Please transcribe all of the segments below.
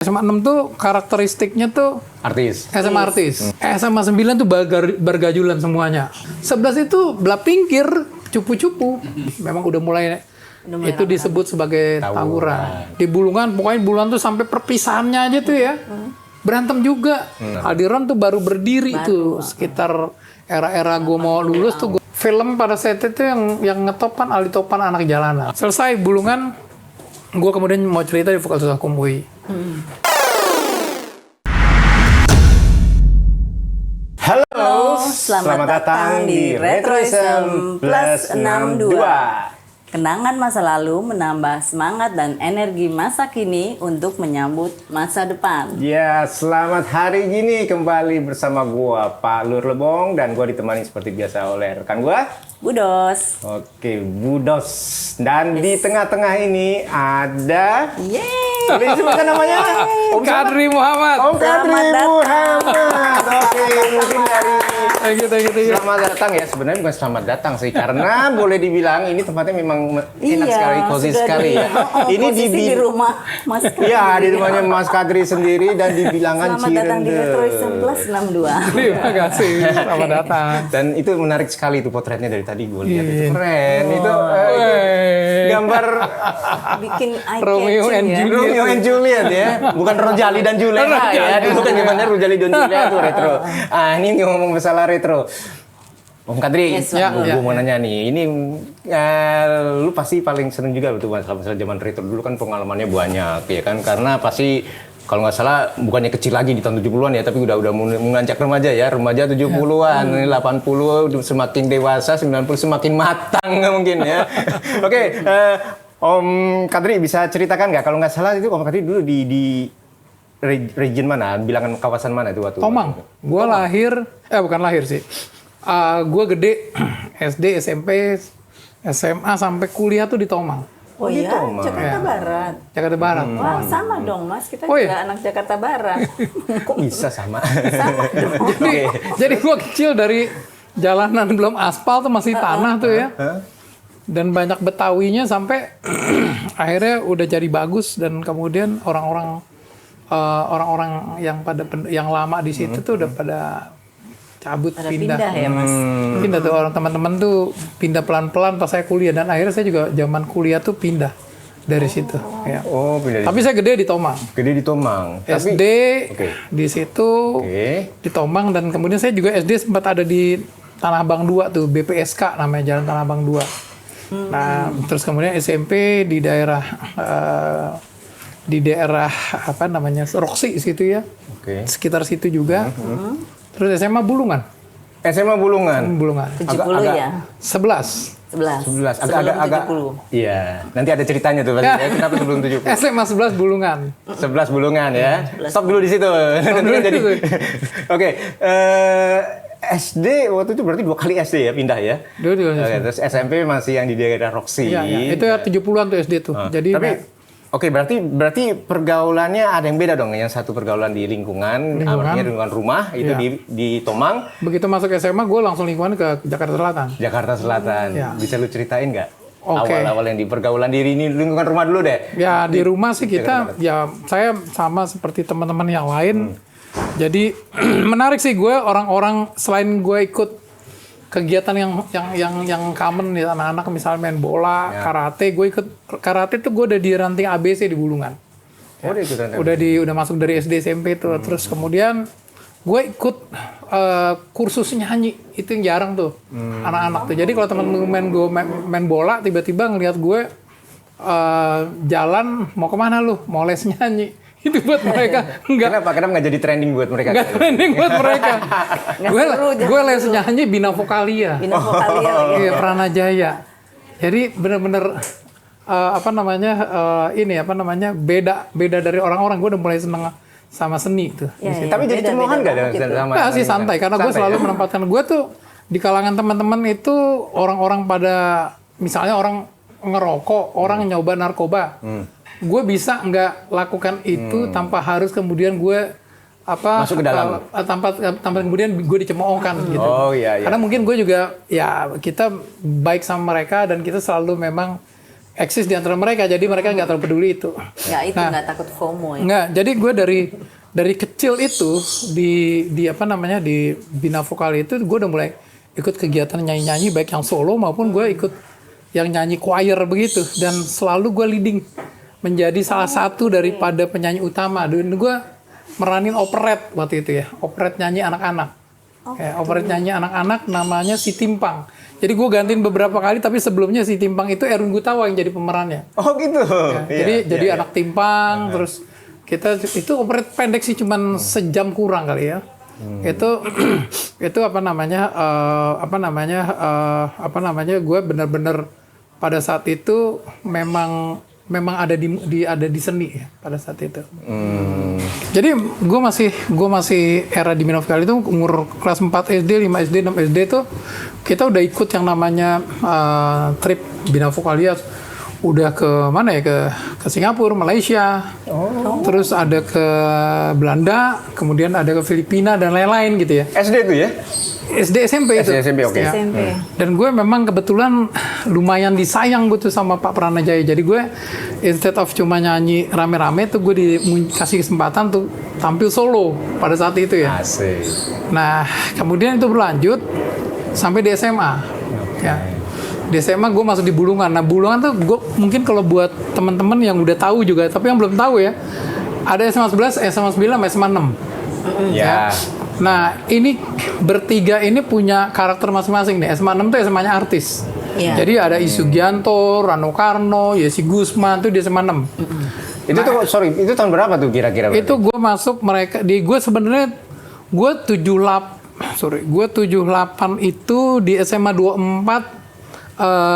SMA 6 tuh karakteristiknya tuh Artis. SMA artis. SMA 9 tuh bergajulan semuanya. 11 itu belah pinggir, cupu-cupu. Memang udah mulai itu disebut sebagai tawuran. Di Bulungan, pokoknya Bulungan tuh sampai perpisahannya aja tuh ya. Berantem juga. Aldiran tuh baru berdiri tuh sekitar era-era gue mau lulus tuh. Film pada saat itu yang ngetopan Ali Topan Anak Jalanan. Selesai Bulungan, gue kemudian mau cerita di Fakultas Hukum UI. Halo, selamat datang di Retroism Plus 62. Kenangan masa lalu menambah semangat dan energi masa kini untuk menyambut masa depan. Ya, selamat hari gini kembali bersama gua Pak Lur Lebong dan gua ditemani seperti biasa oleh rekan gua Budos. Oke, Budos. Dan di tengah-tengah ini ada Yeay. boleh disebutkan namanya? Om Kadri Muhammad. Om Kadri Selamat datang. Muhammad. Oke, mungkin dari Thank you. selamat datang ya. Sebenarnya bukan selamat datang sih, karena boleh dibilang ini tempatnya memang enak sekali, cozy sudah sekali ya. Ini di rumah Mas Kadri. Iya, di rumahnya Mas Kadri sendiri dan di bilangan Selamat datang di Cirende. Retroism Plus 62. Terima kasih. Selamat datang. Dan itu menarik sekali itu potretnya dari tadi gue lihat itu keren. Itu gambar Bikin eye Romeo catching and ya. Juliet. Romeo and Juliet ya, bukan Rojali dan Juleha ya. Dulu kan zamannya Rojali dan Juleha tuh retro. Ah, ini ngomong masalah retro. Om Kadri, Yes, gue mau nanya nih, ini lu pasti paling seneng juga tuh masalah zaman retro. Dulu kan pengalamannya banyak ya kan, karena pasti kalau nggak salah bukannya kecil lagi di tahun 70-an ya, tapi udah menganjak remaja ya, remaja 70-an, 80 semakin dewasa, 90 semakin matang mungkin ya. Oke, Om Kadri bisa ceritakan nggak, kalau nggak salah itu Om Kadri dulu di region mana, bilangan kawasan mana itu waktu? Tomang. Gue lahir, bukan lahir sih. Gue gede SD, SMP, SMA sampai kuliah tuh di Tomang. Oh iya, Tomang. Jakarta Barat. Jakarta Barat. Wah, sama dong Mas, kita Oh, juga iya? anak Jakarta Barat. Kok bisa sama? Sama dong. Jadi gue kecil dari jalanan belum aspal tuh masih tanah tuh ya. Dan banyak Betawinya sampai akhirnya udah jadi bagus dan kemudian orang-orang yang lama di situ tuh udah pada cabut Pada pindah. pindah ya Mas. Pindah tuh orang teman-teman tuh pindah pelan-pelan pas saya kuliah dan akhirnya saya juga zaman kuliah tuh pindah dari situ. Ya. Oh, pindah Tapi saya gede di Tomang. gede di Tomang. SD Oke. di situ Oke. di Tomang dan kemudian saya juga SD sempat ada di Tanah Abang 2 tuh BPSK namanya Jalan Tanah Abang 2. Nah terus kemudian SMP di daerah apa namanya Roxy situ ya, Oke. sekitar situ juga. Terus SMA Bulungan. SMA Bulungan. 70 ya? 11. 11. 11. Agak. 70. Iya. Nanti ada ceritanya tuh. Ya. Kenapa sebelum 70? SMA 11 Bulungan. 11 Bulungan ya. Stop dulu di situ. Nanti dulu kan jadi. di situ. Oke. SD waktu itu berarti 2 kali SD ya pindah ya. Dulu. Oke, terus SMP masih yang di daerah Roxy. Iya, iya. Itu ya 70-an tuh SD tuh. Jadi Tapi oke, berarti pergaulannya ada yang beda dong. Yang satu pergaulan di lingkungan lingkungan rumah itu Iya. di Tomang. begitu masuk SMA gue langsung lingkungan ke Jakarta Selatan. Jakarta Selatan. Iya. Bisa lu ceritain nggak? Oke. Awal-awal yang di pergaulan diri ini lingkungan rumah dulu deh. Ya di rumah sih kita, ya saya sama seperti teman-teman yang lain. Jadi menarik sih gue orang-orang selain gue ikut kegiatan yang common ya anak-anak misalnya main bola, karate, gue ikut karate tuh gue udah di ranting ABC di Bulungan. Oh, dia ikutan. Udah masuk dari SD SMP tuh. Terus kemudian gue ikut kursus nyanyi itu yang jarang tuh anak-anak tuh. Jadi kalau teman-teman gue main bola tiba-tiba ngelihat gue jalan mau kemana lu? Mau les nyanyi. Itu buat mereka Kenapa nggak jadi trending buat mereka? nggak trending buat mereka. seru, gue les nyanyi Bina Vokalia. Bina Vokalia lagi. Iya, Pranajaya. Jadi bener-bener beda dari orang-orang. Gue udah mulai seneng sama seni tuh. Ya, Tapi jadi beda-beda cemoohan nggak banget gitu. sama? Nggak sih santai karena gue selalu menempatkan gue tuh di kalangan teman-teman itu orang-orang pada misalnya orang ngerokok, orang nyoba narkoba. Gue bisa nggak lakukan itu tanpa harus kemudian gue masuk ke dalam. tanpa kemudian gue dicemoohkan gitu. Oh iya. Karena mungkin gue juga ya kita baik sama mereka dan kita selalu memang eksis di antara mereka, jadi mereka nggak terlalu peduli itu. Ya itu nggak takut FOMO ya. Nggak, jadi gue dari kecil itu di apa namanya di Bina Vokal itu gue udah mulai ikut kegiatan nyanyi-nyanyi baik yang solo maupun gue ikut yang nyanyi choir begitu, dan selalu gue leading menjadi salah satu daripada penyanyi utama. Dan gue meranin operet waktu itu ya, operet nyanyi anak-anak. Operet nyanyi anak-anak namanya Si Timpang. Jadi gue gantiin beberapa kali, tapi sebelumnya Si Timpang itu Erwin Gutawa yang jadi pemerannya. Oh gitu. Ya, jadi anak timpang, terus kita itu operet pendek sih, cuman sejam kurang kali ya. Itu apa namanya gue benar-benar pada saat itu memang ada di seni ya, pada saat itu. Jadi gue masih era di Bina Vokal itu umur kelas 4 SD, 5 SD, 6 SD tuh kita udah ikut yang namanya trip Bina Vokalia. Udah ke mana ya, ke Singapura, Malaysia, terus ada ke Belanda, kemudian ada ke Filipina dan lain-lain gitu ya. SD itu ya? SD SMP itu. SD SMP oke. Ya. SMP. Dan gue memang kebetulan lumayan disayang gitu sama Pak Pranajaya. Jadi gue instead of cuma nyanyi rame-rame tuh gue dikasih kesempatan tuh tampil solo pada saat itu ya. Asik. Nah, kemudian itu berlanjut sampai di SMA. Ya. Di SMA gue masuk di Bulungan. Nah, Bulungan tuh gue mungkin kalau buat teman-teman yang udah tahu juga, tapi yang belum tahu ya, ada SMA 11, SMA 9, SMA 6. Ya. Nah, ini bertiga ini punya karakter masing-masing nih. SMA 6 tuh SMA-nya artis. Iya. Jadi ada Isugianto, Rano Karno, Yesi Gusman tuh di SMA 6. Itu tuh itu tahun berapa tuh kira-kira? Itu gue masuk gue sebenarnya gue 78 itu di SMA 24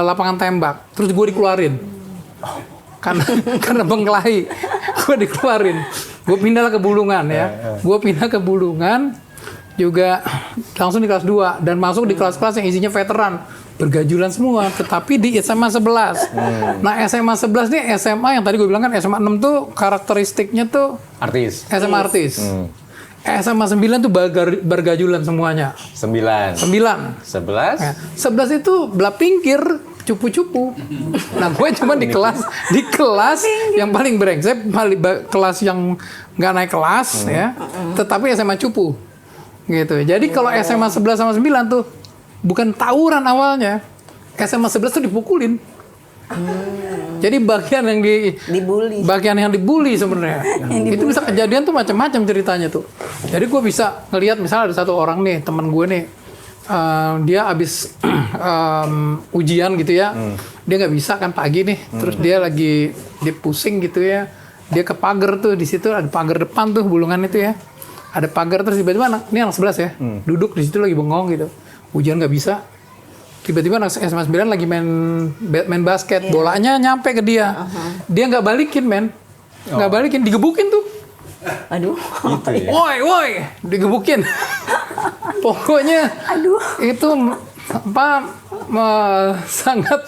lapangan tembak, terus gue dikeluarin karena bengkelahi, gue dikeluarin, gue pindah ke Bulungan ya, gue pindah ke Bulungan juga langsung di kelas 2 dan masuk di kelas-kelas yang isinya veteran, bergajulan semua, tetapi di SMA 11. Nah SMA 11 nih SMA yang tadi gue bilang kan SMA 6 tuh karakteristiknya tuh Artis. SMA artis. SMA 9 tuh bergajulan semuanya. 9. 11 itu belah pinggir, cupu-cupu. Nah, gue cuma di kelas yang paling brengsek, kelas yang nggak naik kelas ya, tetapi SMA cupu. Gitu. Jadi kalau SMA 11 sama 9 tuh bukan tawuran awalnya. SMA 11 tuh dipukulin. Jadi bagian yang dibully sebenarnya. Itu bisa kejadian tuh macam-macam ceritanya tuh. Jadi gue bisa ngelihat misalnya ada satu orang nih, teman gue nih, dia abis ujian gitu ya, dia nggak bisa kan pagi nih, terus dia pusing gitu ya, dia ke pagar tuh, di situ ada pagar depan tuh Bulungan itu ya, ada pagar, terus tiba-tiba ini anak 11 ya, duduk di situ lagi bengong gitu, ujian nggak bisa. Tiba-tiba anak SMA 9 lagi main basket, bolanya nyampe ke dia. Dia nggak balikin, nggak balikin, digebukin tuh. Aduh. Gitu ya. Woi, digebukin. Pokoknya itu sangat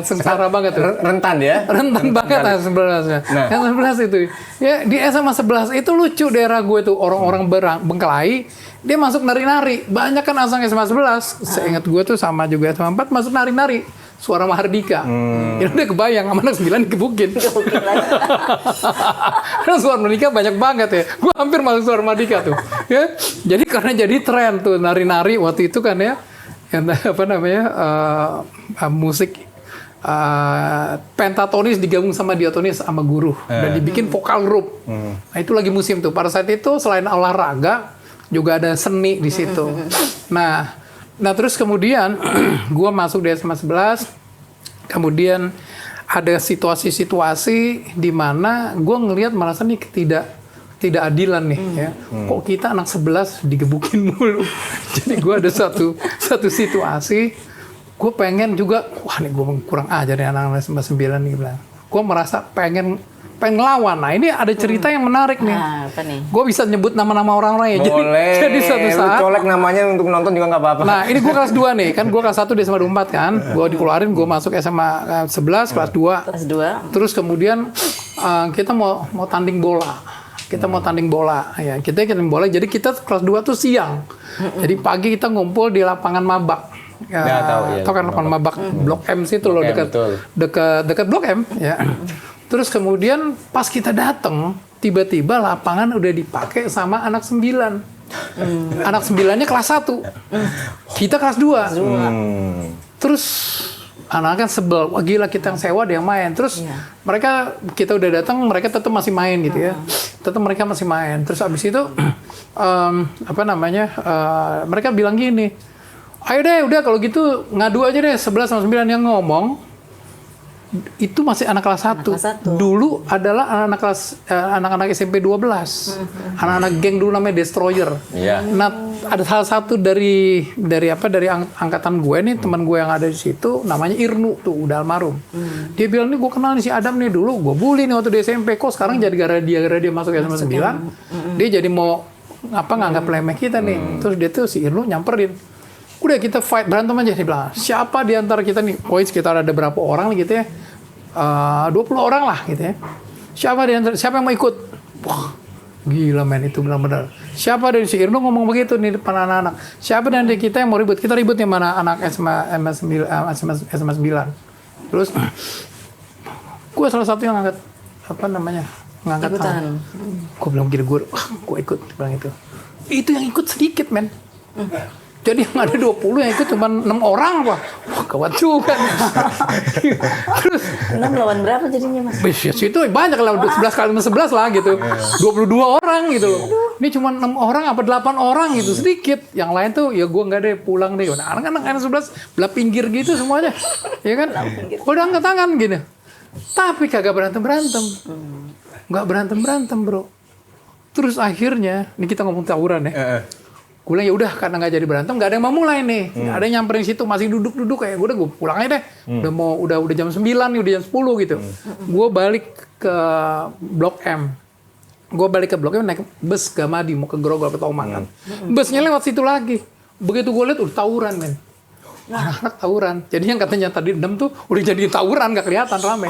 sengsara banget tuh. Rentan ya? Rentan banget sebenarnya. Nah. Yang 11 itu. Ya di SMA 11 itu lucu daerah gue tuh, orang-orang bengkelai, dia masuk nari-nari. Banyak kan asal SMA 11. Seingat gue tuh sama juga SMA 4 masuk nari-nari. Suara Mahardika. Ya udah kebayang sama anak 9 dikebukin. Karena suara Mahardika banyak banget ya. Gue hampir masuk suara Mahardika tuh. Ya. Jadi karena jadi tren tuh nari-nari waktu itu kan ya. Yang musik pentatonis digabung sama diatonis sama guru. Dan dibikin vokal group. Nah itu lagi musim tuh. Pada saat itu selain olahraga juga ada seni di situ. Nah terus kemudian gue masuk di SMA 11, kemudian ada situasi-situasi di mana gue ngelihat merasa nih tidak adilan nih ya. Kok kita anak 11 digebukin mulu. Jadi gue ada satu situasi, gue pengen juga, wah nih gue kurang ajar nih anak-anak SMA 9 nih bilang. Gue merasa pengen ngelawan. Nah ini ada cerita yang menarik nih. Apa nih? Gue bisa nyebut nama-nama orang-orang ya. Boleh. Jadi suatu saat. Lu colek namanya untuk nonton juga nggak apa-apa. Nah ini gue kelas 2 nih. Kan gue kelas 1 di SMA 24 kan. Gue dikeluarin, gue masuk SMA 11, kelas 2. Kelas 2. Terus kemudian kita mau tanding bola. Jadi kita kelas 2 tuh siang. Jadi pagi kita ngumpul di lapangan Mabak. Ya, tahu, ya. Tahu kan lapangan Mabak Blok M situ loh, Blok M, betul. dekat Blok M ya. Terus kemudian pas kita datang, tiba-tiba lapangan udah dipakai sama anak 9. Anak 9-nya kelas 1. Kita kelas 2. Terus anak kan sebel, wah gila kita yang sewa dia yang main. Terus kita udah datang, mereka tetap masih main gitu ya. Tetap mereka masih main. Terus abis itu mereka bilang gini, ayo deh udah kalau gitu ngadu aja deh 11 sama 9 yang ngomong. Itu masih anak kelas 1. Dulu adalah anak-anak SMP 12. Anak-anak geng dulu namanya Destroyer. Iya. Nah, ada salah satu dari angkatan gue nih, teman gue yang ada di situ namanya Irnu tuh, udah almarhum. Dia bilang nih gue kenal nih si Adam nih dulu, gue bully nih waktu di SMP, kok sekarang jadi gara dia masuk SMA 9. Dia jadi mau nganggap lemeh kita nih. Terus dia tuh si Irnu nyamperin. Udah kita fight, berantem aja. Dia bilang, siapa di antara kita nih, sekitar ada berapa orang gitu ya, 20 orang lah gitu ya. Siapa yang mau ikut? Wah, gila men, itu benar-benar. Siapa dari si Irnu ngomong begitu nih depan anak-anak. Siapa dari kita yang mau ribut? Kita ribut yang mana anak SMA 9. Terus, gue salah satu yang ngangkat, ngangkat tangan. Gue bilang gini, gue ikut, bilang itu. Itu yang ikut sedikit men. Jadi yang ada 20 yang ikut cuma 6 orang Wah gawat juga. Terus 6 lawan berapa jadinya Mas? Itu banyak lah, 11 kali 11 lah gitu. 22 orang gitu loh. Ini cuma 6 orang apa 8 orang gitu, sedikit. Yang lain tuh ya gue nggak deh, pulang deh. Nah, anak-anak 11 belah pinggir gitu semuanya. Ya kan? Udah angkat tangan gini. Tapi kagak berantem-berantem. Nggak berantem-berantem bro. Terus akhirnya, ini kita ngomong tawuran ya. Gue bilang ya udah karena nggak jadi berantem, nggak ada yang mau mulai nih. Ada yang nyamperin situ masih duduk kayak gue pulang aja deh. Udah jam 9 nih, udah jam 10 gitu. Gue balik ke Blok M. Naik bus Gamadi mau ke Grogol ke Tomang kan. Busnya lewat situ lagi. Begitu gue lihat udah tawuran men. Anak-anak tawuran. Jadi yang katanya tadi dendam tuh udah jadi tawuran, nggak kelihatan rame.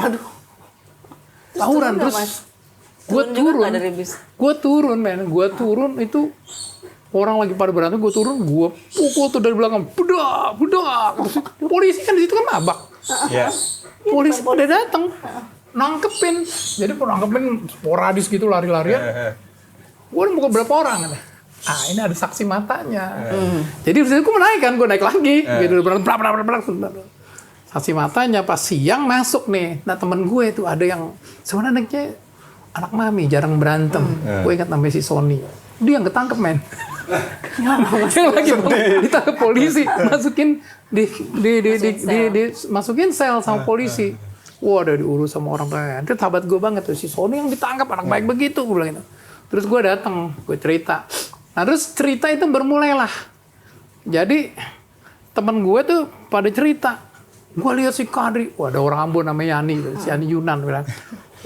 Tawuran terus. Gue turun itu. Orang lagi pada berantem, gue turun, gue pukul tuh dari belakang, budak. Terus polisi kan di situ kan mabak. Polisi pada datang, nangkepin. Jadi nangkepin sporadis gitu, lari-larian. Gue udah mukul berapa orang? Ini ada saksi matanya. Jadi di situ gue naik lagi. Gitu, saksi matanya pas siang masuk nih. Nah temen gue itu ada yang sebenarnya anak mami, jarang berantem. Gue ingat namanya si Sony. Dia yang ketangkep men. Dia lagi ditangkap polisi, masukin sel sama polisi. Wah, udah diurus sama orang lain. Itu sahabat gue banget tuh si Sony yang ditangkap, anak baik begitu gue bilang gitu. Terus gue datang, gue cerita. Nah, terus cerita itu bermulailah. Jadi teman gue tuh pada cerita. Gue lihat si Kadri, wah ada orang Ambon namanya Yani, si Yani Yunan bilang.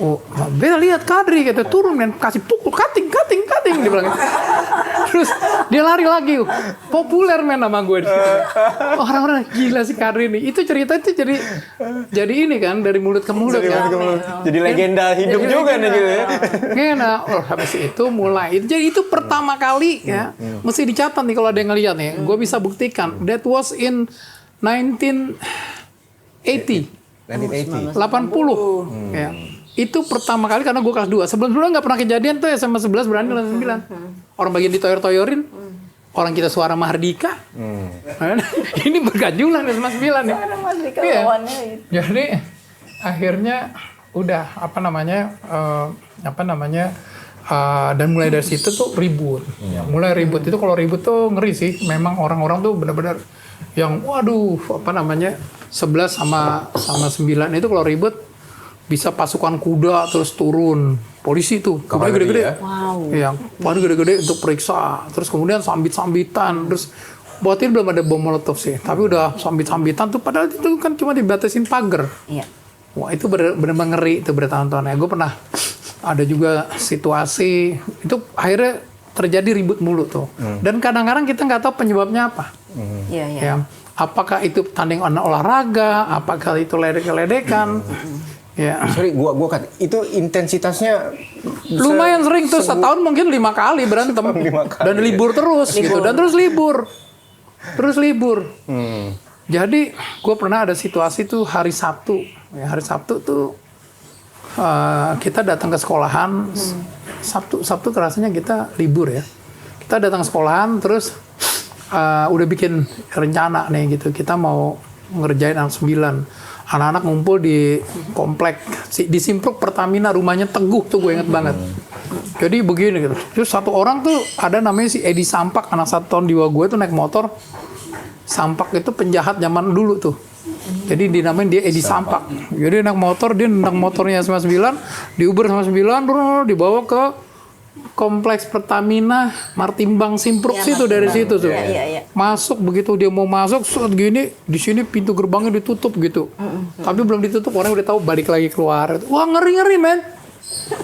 Oh, beda lihat Kadri gitu turun dan kasih pukul kating dia bilang gitu. Terus dia lari lagi, populer men nama gue di situ. Orang-orang gila si Kadri ini. Itu cerita itu jadi ini kan dari mulut ke mulut kan. Jadi legenda hidup juga nih gitu ya. Nah, habis itu mulai. Jadi itu pertama kali ya. Mesti dicatat nih kalau ada yang ngeliat nih. Gue bisa buktikan. That was in 1980. 80. Ya. Itu pertama kali karena gue kelas 2. Sebelum-sebelumnya nggak pernah kejadian tuh SMA 11 berani kelas 9. Orang bagian ditoyor-toyorin. Orang kita suara Mahardika. Ini bergajulan SMA 9 nih. Iya. Jadi akhirnya udah dan mulai dari situ tuh ribut. Mulai ribut itu kalau ribut tuh ngeri sih. Memang orang-orang tuh benar-benar yang 11 sama 9 itu kalau ribut bisa pasukan kuda terus turun polisi tuh kudanya gede-gede ya kudanya gede-gede untuk periksa terus kemudian sambit-sambitan terus buat ini belum ada bom molotov sih tapi udah sambit-sambitan tuh padahal itu kan cuma dibatasin pagar. Wah itu benar-benar ngeri itu bertahun-tahun ya. Gue pernah ada juga situasi itu akhirnya terjadi ribut mulu tuh dan kadang-kadang kita nggak tahu penyebabnya apa. Ya apakah itu tanding olahraga apakah itu ledek-ledekan. Ya. Sorry, gua itu intensitasnya lumayan sering tuh setahun mungkin 5 kali berantem 5 kali, dan libur terus gitu dan terus libur. Jadi gue pernah ada situasi tuh hari Sabtu. Ya, hari Sabtu tuh kita datang ke sekolahan. Sabtu rasanya kita libur ya. Kita datang ke sekolahan terus udah bikin rencana nih gitu. Kita mau ngerjain anak 9. Anak-anak ngumpul di komplek di Simpruk Pertamina, rumahnya Teguh tuh, gue inget banget. Jadi begini gitu. Terus satu orang tuh ada namanya si Edi Sampak, anak 1 tahun di bawah gue tuh naik motor. Sampak itu penjahat zaman dulu tuh. Jadi dinamain dia Edi Sampak. Jadi naik motor, dia nendang motornya SMA 9, diuber sama 9, dibawa ke kompleks Pertamina Martimbang Simpruk situ, dari situ tuh. Masuk, begitu dia mau masuk, saat gini di sini pintu gerbangnya ditutup gitu. Tapi belum ditutup, orang udah tahu, balik lagi keluar. Wah, ngeri men.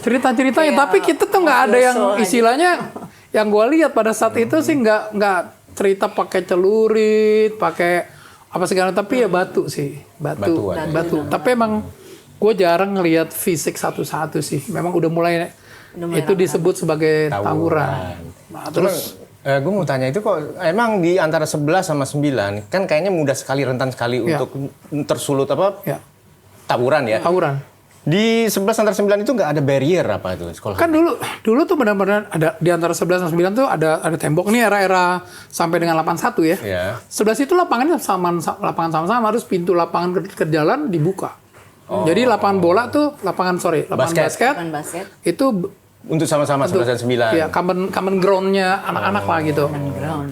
Cerita-ceritanya, tapi kita tuh nggak ada yang istilahnya, yang gue lihat pada saat itu sih nggak cerita pakai celurit, pakai apa segala, tapi ya batu sih, batu. Tapi emang gue jarang ngelihat fisik satu-satu sih. Memang udah mulai itu disebut sebagai tawuran. Nah, terus gue mau tanya itu kok emang di antara 11 sama 9 kan kayaknya mudah sekali, rentan sekali untuk tersulut tawuran ya. Tawuran. Di 11 antara 9 itu nggak ada barrier apa itu sekolah? Kan dulu tuh benar-benar ada di antara 11 dan 9 tuh ada tembok nih, era sampai dengan 81 ya. Yeah. 11 itu lapangannya lapangan sama-sama, harus pintu lapangan ke jalan dibuka. Jadi lapangan bola tuh lapangan basket. Itu untuk sama-sama 11 dan 9. Iya, common ground-nya anak-anak lah gitu.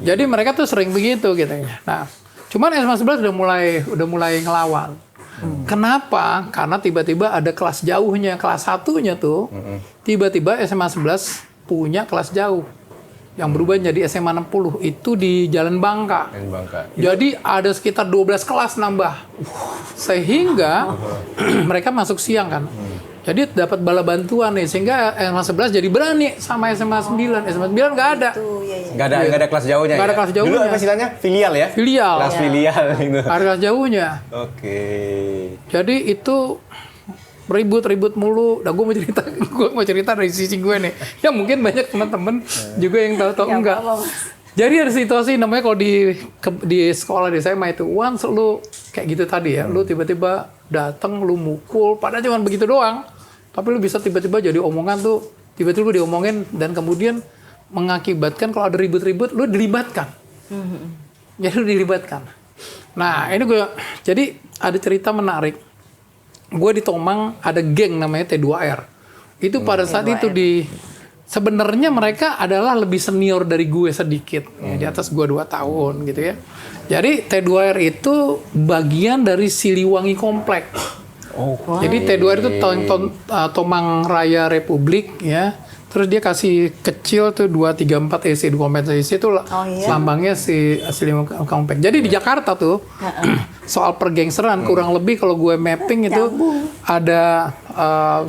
Jadi mereka tuh sering begitu gitu ya. Nah, cuman SMA 11 udah mulai ngelawan. Kenapa? Karena tiba-tiba ada kelas jauhnya, kelas 1-nya tuh. Tiba-tiba SMA 11 punya kelas jauh. Yang berubah jadi SMA 60 itu di Jalan Bangka. Jadi ada sekitar 12 kelas nambah. Sehingga mereka masuk siang kan. Jadi dapat bala bantuan nih, sehingga SMA 11 jadi berani sama SMA 9. SMA 9 nggak ada. Nggak ada kelas jauhnya. Nggak ada kelas jauhnya. Dulu apa istilahnya? Filial ya? Filial. Kelas filial gitu. Ada kelas jauhnya. Oke. Jadi itu ribut mulu. Nah, gue mau cerita dari sisi gue nih. Ya mungkin banyak teman-teman juga yang tahu enggak. Jadi ada situasi namanya kalau di sekolah di SMA itu, once lu kayak gitu tadi ya, lu tiba-tiba datang, lu mukul, padahal cuma begitu doang. Tapi lu bisa tiba-tiba jadi omongan tuh, tiba-tiba diomongin dan kemudian mengakibatkan kalau ada ribut-ribut, lu dilibatkan. Jadi lu dilibatkan. Nah, ini jadi ada cerita menarik. Gue di Tomang ada geng namanya T2R. Itu pada saat itu sebenarnya mereka adalah lebih senior dari gue sedikit. Ya, di atas gue 2 tahun gitu ya. Jadi T2R itu bagian dari Siliwangi Komplek. Jadi T2R itu Tomang Raya Republik ya. Terus dia kasih kecil tuh 234 EC, 2 EC itu lambangnya si Siliwangi Komplek. Jadi di Jakarta tuh soal pergengseran kurang lebih kalau gue mapping itu ada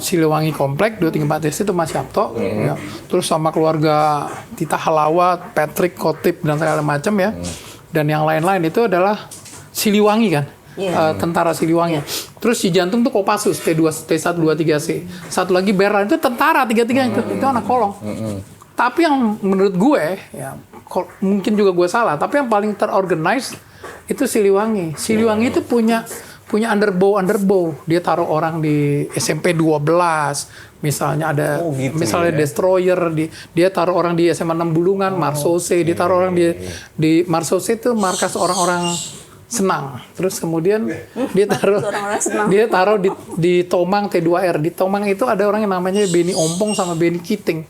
Siliwangi Komplek 234 EC itu Mas Yapto, ya. Terus sama keluarga Tita Halawat, Patrick, Kotip dan segala macam ya. Dan yang lain-lain itu adalah Siliwangi kan. Tentara Siliwangi. Terus si jantung tuh Kopassus T2, T1, 2, 3C. Satu lagi Beran itu tentara, 3 itu anak kolong. Tapi yang menurut gue ya mungkin juga gue salah, tapi yang paling terorganize itu Siliwangi. Siliwangi itu punya underbow. Dia taruh orang di SMP 12. Misalnya ada misalnya Destroyer, dia taruh orang di SMA 6 Bulungan, Marsose, dia taruh orang di Marsose itu markas orang-orang senang. Terus kemudian dia taruh di Tomang T2R. Di Tomang itu ada orang yang namanya Beni Ompong sama Beni Kiting.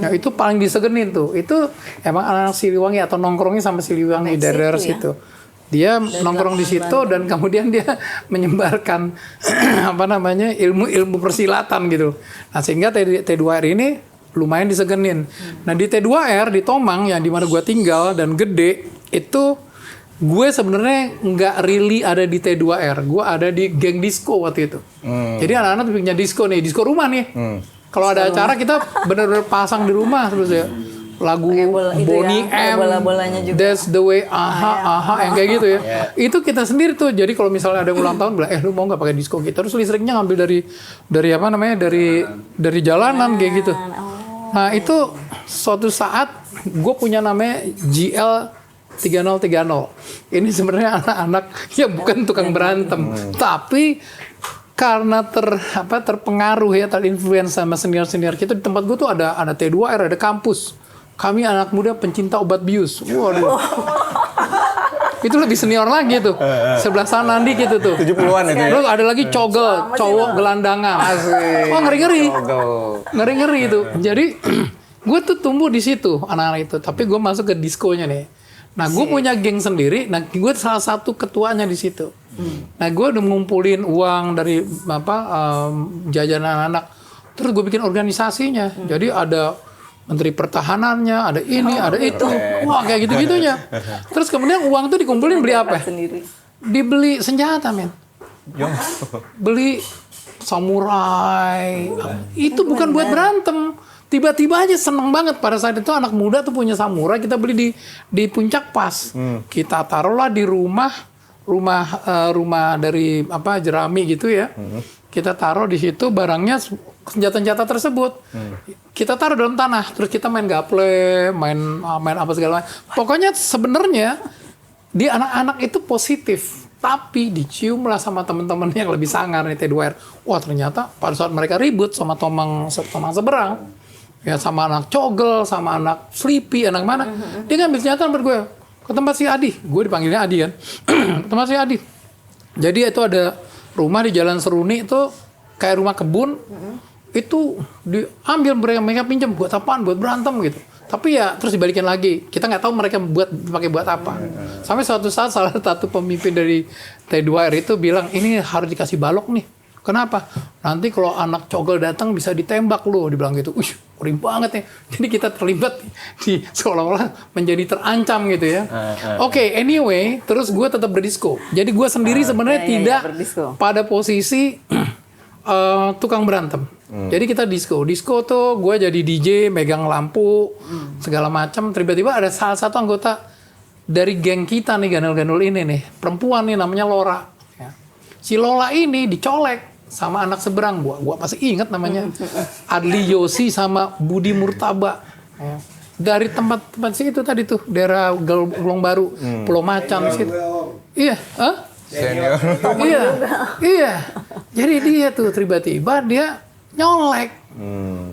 Nah, itu paling disegenin tuh. Itu emang anak Siliwangi atau nongkrongnya sama Siliwangi daerah situ. Dia nongkrong di situ dan kemudian dia menyebarkan ilmu persilatan gitu. Nah, sehingga T2R ini lumayan disegenin. Nah, di T2R di Tomang yang di mana gue tinggal dan gede itu gue sebenarnya nggak really ada di T2R, gue ada di geng disco waktu itu. Jadi anak-anak punya disco rumah nih. Kalau ada acara kita benar-benar pasang di rumah terus ya lagu Boney M, That's the Way, aha, yang kayak gitu ya. Itu kita sendiri tuh. Jadi kalau misalnya ada ulang tahun, bilang, lu mau nggak pakai disco kita? Terus listriknya ngambil dari jalanan kayak gitu. Nah itu suatu saat gue punya namanya GL 3030. Ini sebenarnya anak-anak yang bukan tukang berantem, tapi karena terpengaruh ya, terinfluence sama senior-senior kita di tempat gue tuh ada T2R, ada kampus. Kami anak muda pencinta obat bius. Waduh. Itu lebih senior lagi tuh. Sebelah sana Nandi gitu tuh. 70-an itu ya. Terus ada lagi cogel, cowok gelandangan. Asik. Wah, ngeri-ngeri. Cogel. Ngeri-ngeri itu. Jadi gue tuh tumbuh di situ anak-anak itu. Tapi gue masuk ke diskonya nih. Nah, gue punya geng sendiri. Nah, gue salah satu ketuanya di situ. Nah, gue udah ngumpulin uang dari jajanan anak. Terus gue bikin organisasinya. Jadi ada Menteri Pertahanannya, ada ini, ada itu. Wah, kayak gitu-gitunya. Terus kemudian uang tuh dikumpulin beli apa? Dibeli senjata, men. Beli samurai. Itu bukan buat berantem. Tiba-tiba aja seneng banget pada saat itu anak muda tuh punya samurai, kita beli di Puncak Pas. Kita taruhlah di rumah dari jerami gitu ya. Kita taruh di situ barangnya, senjata-senjata tersebut. Kita taruh dalam tanah, terus kita main gaple, main apa segala macam. Pokoknya sebenarnya di anak-anak itu positif, tapi dicium lah sama teman-teman yang lebih sangar nih T2R. Wah, ternyata pada saat mereka ribut sama tomang seberang, ya sama anak cogel, sama anak sleepy, anak mana, dia ngambil senjata menurut gue ke tempat si Adi. Gue dipanggilnya Adi kan. Ke tempat si Adi. Jadi itu ada rumah di Jalan Seruni itu kayak rumah kebun. Itu diambil mereka pinjam buat apaan? Buat berantem gitu. Tapi ya terus dibalikin lagi. Kita nggak tahu mereka pakai buat apa. Sampai suatu saat salah satu pemimpin dari T2R itu bilang, ini harus dikasih balok nih. Kenapa? Nanti kalau anak cogel datang bisa ditembak loh, dibilang gitu. Ngeri banget ya. Jadi kita terlibat di seolah-olah menjadi terancam gitu ya. Oke, anyway, terus gue tetap berdisco. Jadi gue sendiri sebenarnya tidak pada posisi tukang berantem. Jadi kita disco. Disco tuh gue jadi DJ, megang lampu, segala macam. Tiba-tiba ada salah satu anggota dari geng kita nih, gandul-gandul ini nih. Perempuan nih namanya Lora. Ya. Si Lola ini dicolek sama anak seberang. Gua pasti ingat namanya. Adli Yosi sama Budi Murtaba. Ya. Dari tempat-tempat situ tadi tuh, daerah Gelong Baru, Pulau Macan situ. Iya, Senior. Iya. Jadi dia tuh tiba-tiba dia nyolek.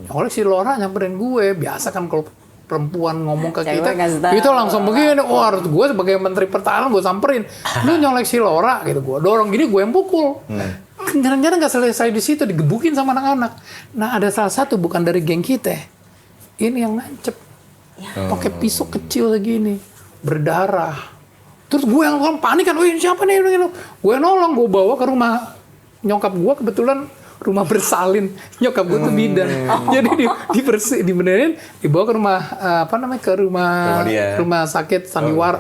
Nyolek si Lora nyamperin gue. Biasa kan kalau perempuan ngomong ke kita langsung begini. Wah, gue sebagai Menteri Pertahanan gue samperin. Lu nyolek si Lora gitu. Gue dorong gini, gue yang pukul. Jarang-jarang nggak selesai di situ, digebukin sama anak-anak. Nah, ada salah satu bukan dari geng kita. Ini yang nancep. Pakai pisau kecil segini. Berdarah. Terus gue yang panik kan. Wih, siapa nih? Gue nolong, gue bawa ke rumah nyokap gue, kebetulan rumah bersalin. Nyokap gue tuh bidan. Jadi dibenerin, dibawa ke rumah rumah sakit Sandiwara,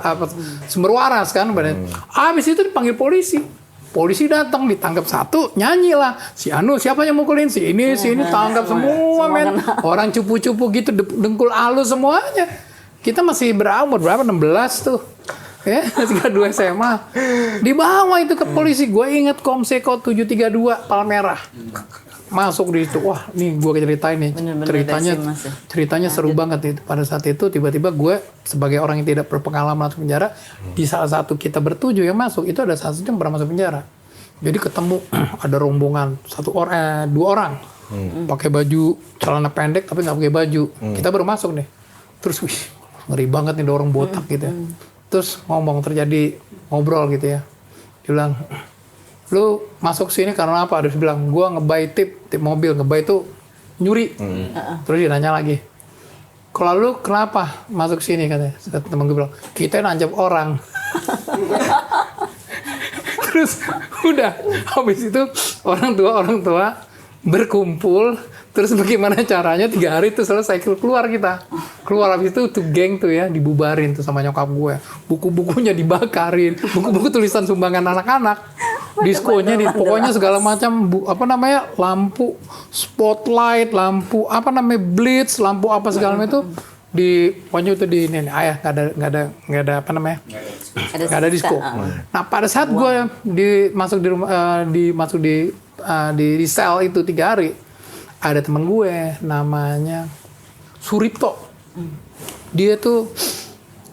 Sumber Waras kan. Habis itu dipanggil polisi. Polisi datang, ditangkap satu, nyanyi lah. Si Anu, siapa yang mukulin? Si ini, tangkap semua men. Orang cupu-cupu gitu, dengkul halus semuanya. Kita masih berumur berapa? 16 tuh. Ya, masih 2 SMA. Dibawa itu ke polisi. Gue inget Komseko 732 Palmerah. Masuk di situ. Wah, nih gue ceritain nih. Ceritanya seru banget itu. Pada saat itu tiba-tiba gue sebagai orang yang tidak berpengalaman masuk penjara, di salah satu kita bertujuh yang masuk, itu ada salah satu yang pernah masuk penjara. Jadi ketemu ada rombongan 2 orang. Pakai baju celana pendek tapi nggak pakai baju. Kita baru masuk nih. Terus ngeri banget nih, ada orang botak gitu ya. Terus terjadi ngobrol gitu ya. Dia bilang, lu masuk sini karena apa? Dia bilang, gua ngebay tip mobil. Ngebay itu nyuri. Terus dia nanya lagi, kalau lu kenapa masuk sini katanya? Temen gue bilang, kita nancap orang. Terus udah, habis itu orang tua berkumpul. Terus bagaimana caranya 3 hari itu selesai keluar kita. Keluar habis itu tuh geng tuh ya dibubarin tuh sama nyokap gue. Buku-bukunya dibakarin, buku-buku tulisan sumbangan anak-anak. Diskonya pokoknya segala macam lampu spotlight, lampu blitz, lampu apa segala macam itu pokoknya itu di ini ayah nggak ada disko. Nah, pada saat gue masuk di sel itu 3 hari, ada teman gue namanya Suripto. Dia tuh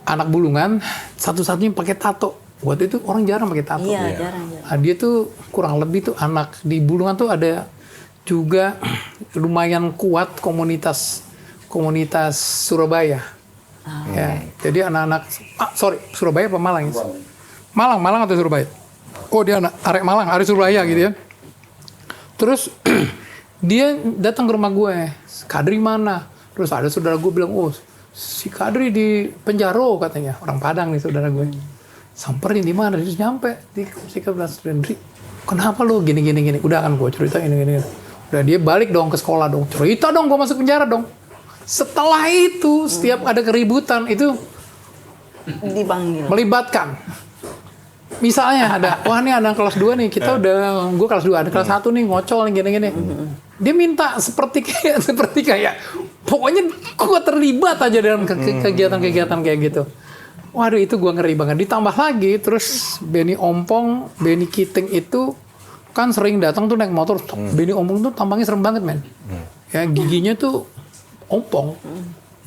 anak Bulungan, satu-satunya pakai tato. Waktu itu orang jarang pakai tato. Iya, jarang. Nah, dia tuh kurang lebih tuh anak di Bulungan tuh ada juga lumayan kuat komunitas Surabaya. Ya, jadi anak-anak Surabaya apa Malang? Malang atau Surabaya? Oh, dia anak arek Malang, arek Surabaya gitu ya. Terus dia datang ke rumah gue, Kadri mana? Terus ada saudara gue bilang, oh si Kadri di Penjaro katanya, orang Padang nih saudara gue. Samperin di mana? Terus nyampe di si Kadri. Kenapa lo gini? Udah kan gue cerita ini. Udah dia balik dong ke sekolah dong. Cerita dong gue masuk penjara dong. Setelah itu setiap ada keributan itu Dipanggil. melibatkan. Misalnya ada, wah ini ada kelas 2 nih, gue kelas 2, ada kelas 1 nih, ngocol nih, gini-gini. Dia minta seperti kayak, pokoknya gue terlibat aja dalam kegiatan-kegiatan kayak gitu. Waduh, itu gue ngeri banget. Ditambah lagi, terus Benny Kiting itu kan sering datang tuh naik motor. Benny Ompong tuh tampangnya serem banget, men. Ya, giginya tuh ompong,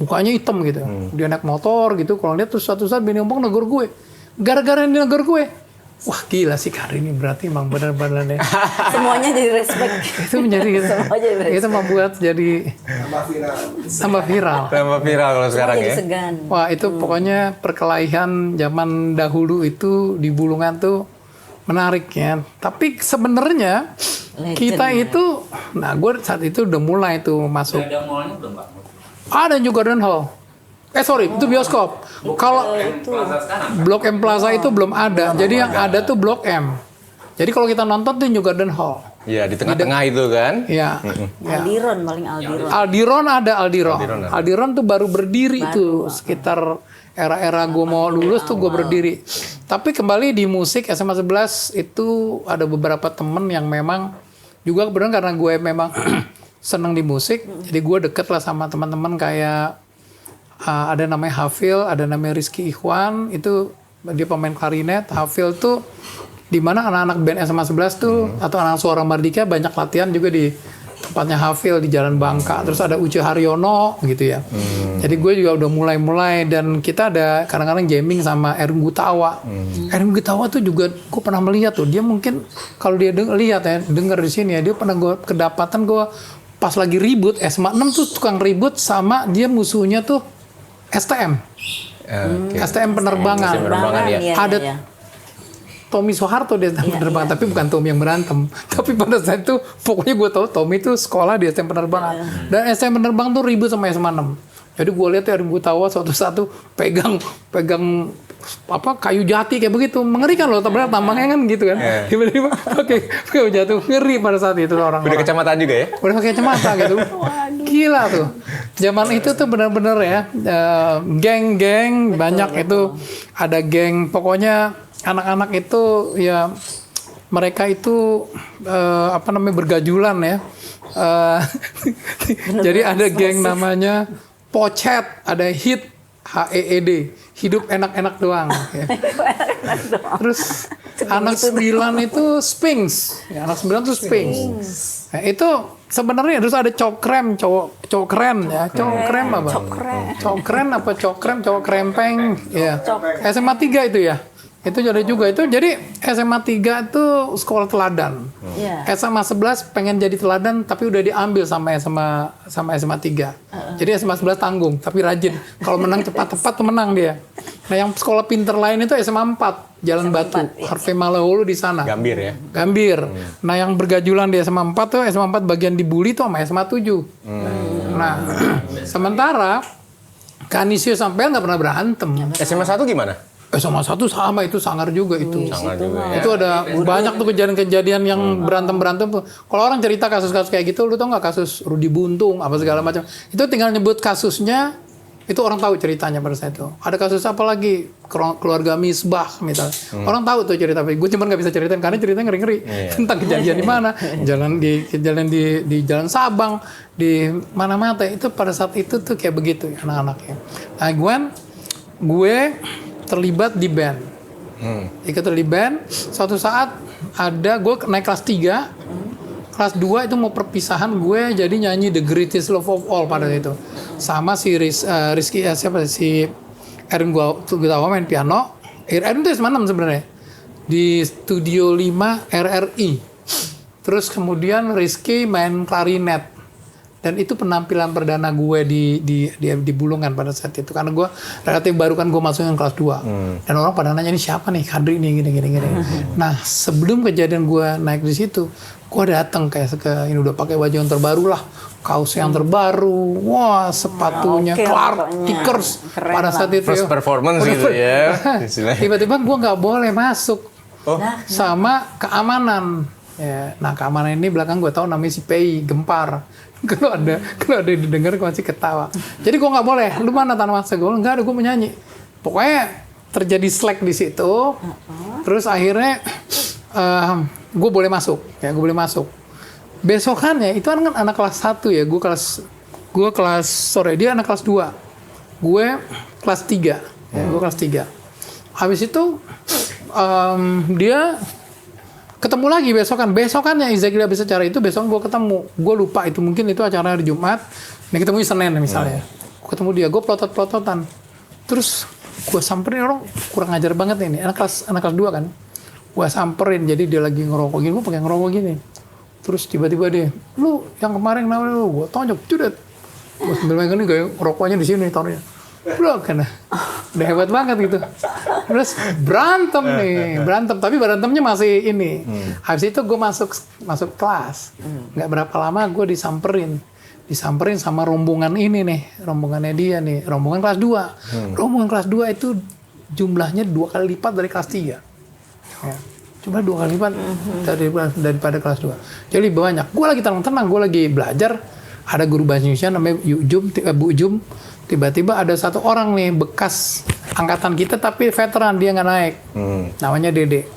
mukanya hitam gitu. Dia naik motor gitu, kalau lihat terus suatu saat Benny Ompong negur gue. Gara-gara dia negur gue, wah gila sih Kadri ini berarti emang benar-benar deh. Semuanya jadi respect. Itu menjadi gitu. Itu membuat jadi tambah viral. Tambah viral kalau sekarang jadi ya. segan. Wah itu pokoknya perkelahian zaman dahulu itu di Bulungan tuh menarik ya. Tapi sebenarnya kita itu, nah gue saat itu udah mulai tuh masuk. Ada mallnya belum Pak? Ada juga Garden Hall. Itu bioskop. Kalau Plaza sekarang. Blok M Plaza itu belum ada. Jadi yang ada tuh Blok M. Jadi kalau kita nonton tuh New Garden Hall. Iya, di tengah-tengah itu kan. Ya. Aldiron, paling Aldiron. Aldiron tuh baru berdiri tuh sekitar era-era gue mau lulus tuh gue berdiri. Tapi kembali di musik SMA 11 itu ada beberapa temen yang memang juga kebetulan karena gue memang seneng di musik. Jadi gue deket lah sama teman-teman kayak ada namanya Hafil, ada namanya Rizky Ikhwan, itu dia pemain klarinet. Hafil tuh di mana anak-anak band SMA 11 tuh atau anak suara Mardika banyak latihan juga di tempatnya Hafil di Jalan Bangka. Terus ada Uce Haryono gitu ya. Jadi gue juga udah mulai dan kita ada kadang-kadang jamming sama Erwin Gutawa. Erwin Gutawa tuh juga gue pernah melihat tuh, dia mungkin kalau dia lihat ya, denger di sini ya, dia pernah gue kedapatan gue pas lagi ribut SMA 6 tuh tukang ribut sama dia musuhnya tuh STM. STM penerbangan. Penerbangan ya. Iya, Ada iya. Tommy Soeharto dia penerbangan, tapi bukan Tommy yang berantem. Tapi pada saat itu pokoknya gue tahu Tommy itu sekolah di STM penerbangan. Dan STM penerbangan tuh ribut sama SMA 6. Jadi gue lihat ya gue tahu satu-satu pegang apa kayu jati kayak begitu, mengerikan loh, tambangnya kan gitu kan. Tiba-tiba pakai kayu jatuh, ngeri pada saat itu orang. Udah kecamatan juga ya? Udah pakai kacamata gitu. Gila tuh. Zaman itu tuh benar-benar ya, geng-geng banyak itu, ada geng, pokoknya anak-anak itu ya mereka itu bergajulan ya. Jadi ada geng namanya Pocet, ada Hit, HEED, hidup enak-enak doang. Ya. Terus anak 9 itu Sphinx, ya, anak 9 itu Sphinx. Nah, itu sebenarnya terus ada cowok keren ya, cowok krem apa? Cowok krempeng, ya. SMA 3 itu ya. Itu jadi juga itu. Jadi SMA 3 itu sekolah teladan. SMA 11 pengen jadi teladan tapi udah diambil sama SMA 3. Jadi SMA 11 tanggung tapi rajin. Kalau menang cepat-cepat tuh menang dia. Nah, yang sekolah pinter lain itu SMA 4, Jalan Batu, Harvey Malaholo di sana. Gambir ya. Gambir. Nah, yang bergajulan di SMA 4 tuh SMA 4 bagian dibully tuh sama SMA 7. Nah, sementara Kanisio sampai nggak pernah berantem. SMA 1 gimana? SMA 1 sama itu sangar juga itu. Sangar juga ya. Itu ada banyak tuh kejadian-kejadian yang berantem-berantem tuh. Kalau orang cerita kasus-kasus kayak gitu, lu tau nggak kasus Rudi Buntung apa segala macam. Itu tinggal nyebut kasusnya, itu orang tahu ceritanya pada saat itu. Ada kasus apa lagi? Keluarga Misbah misalnya. Orang tahu tuh cerita. Gue cuma nggak bisa ceritain karena ceritanya ngeri-ngeri tentang kejadian di mana, di Jalan Sabang, di mana-mana. Itu pada saat itu tuh kayak begitu anak-anaknya. Nah, gue terlibat di band. Ikut terlibat band. Suatu saat gue naik kelas 3. Kelas 2 itu mau perpisahan, gue jadi nyanyi The Greatest Love of All pada itu. Sama si Rizky si Erwin Gutawa main piano, Erwin tuh SMA 6 sebenarnya. Di Studio 5 RRI. Terus kemudian Rizky main klarinet. Dan itu penampilan perdana gue di Bulungan pada saat itu. Karena gue relatif baru kan gue masuk yang kelas 2. Dan orang pada nanya ini siapa nih Kadri nih gini. Nah sebelum kejadian gue naik di situ, gue datang kayak ke ini udah pakai baju yang terbaru lah, kaos yang terbaru, wah sepatunya Clark Kickers pada saat itu. First performance gitu ya. Tiba-tiba gue nggak boleh masuk sama keamanan. Ya, nah keamanan ini belakang gue tahu namanya si Pei Gempar. Kalau ada yang didengar gue masih ketawa. Jadi gue nggak boleh. Lu mana tanah masa gue? Nggak ada, gue menyanyi. Pokoknya terjadi slack di situ. Terus akhirnya gue boleh masuk. Ya gue boleh masuk. Besokannya itu kan anak kelas 1 ya. Gue kelas sore, dia anak kelas 2. Gue kelas 3. Ya, gue kelas 3. Habis itu dia ketemu lagi besokannya Izaki tidak bisa cara itu, besok gue ketemu, gue lupa itu mungkin itu acara hari Jumat, ini ketemu Senin misalnya, gue ketemu dia, gue pelotot-pelototan, terus gue samperin, orang kurang ajar banget ini, anak kelas 2 kan, gue samperin, jadi dia lagi ngerokok gini, gue pakai ngerokok gini, terus tiba-tiba dia, lu yang kemarin namanya lu, gue tonjok, judet, gue sambil main gini, kayak rokoknya di sini taruhnya. Bro, karena udah hebat banget gitu. Terus berantem, tapi berantemnya masih ini. Habis itu gue masuk kelas. Nggak berapa lama gue disamperin sama rombongan ini nih, rombongannya dia nih, rombongan kelas 2. Rombongan kelas 2 itu jumlahnya 2 kali lipat dari kelas 3. Ya. Cuma 2 kali lipat daripada kelas 2. Jadi banyak. Gue lagi tenang-tenang, gue lagi belajar. Ada guru bahasa Indonesia namanya Bu Jum. Tiba-tiba ada satu orang nih bekas angkatan kita tapi veteran, dia nggak naik. Namanya Dede,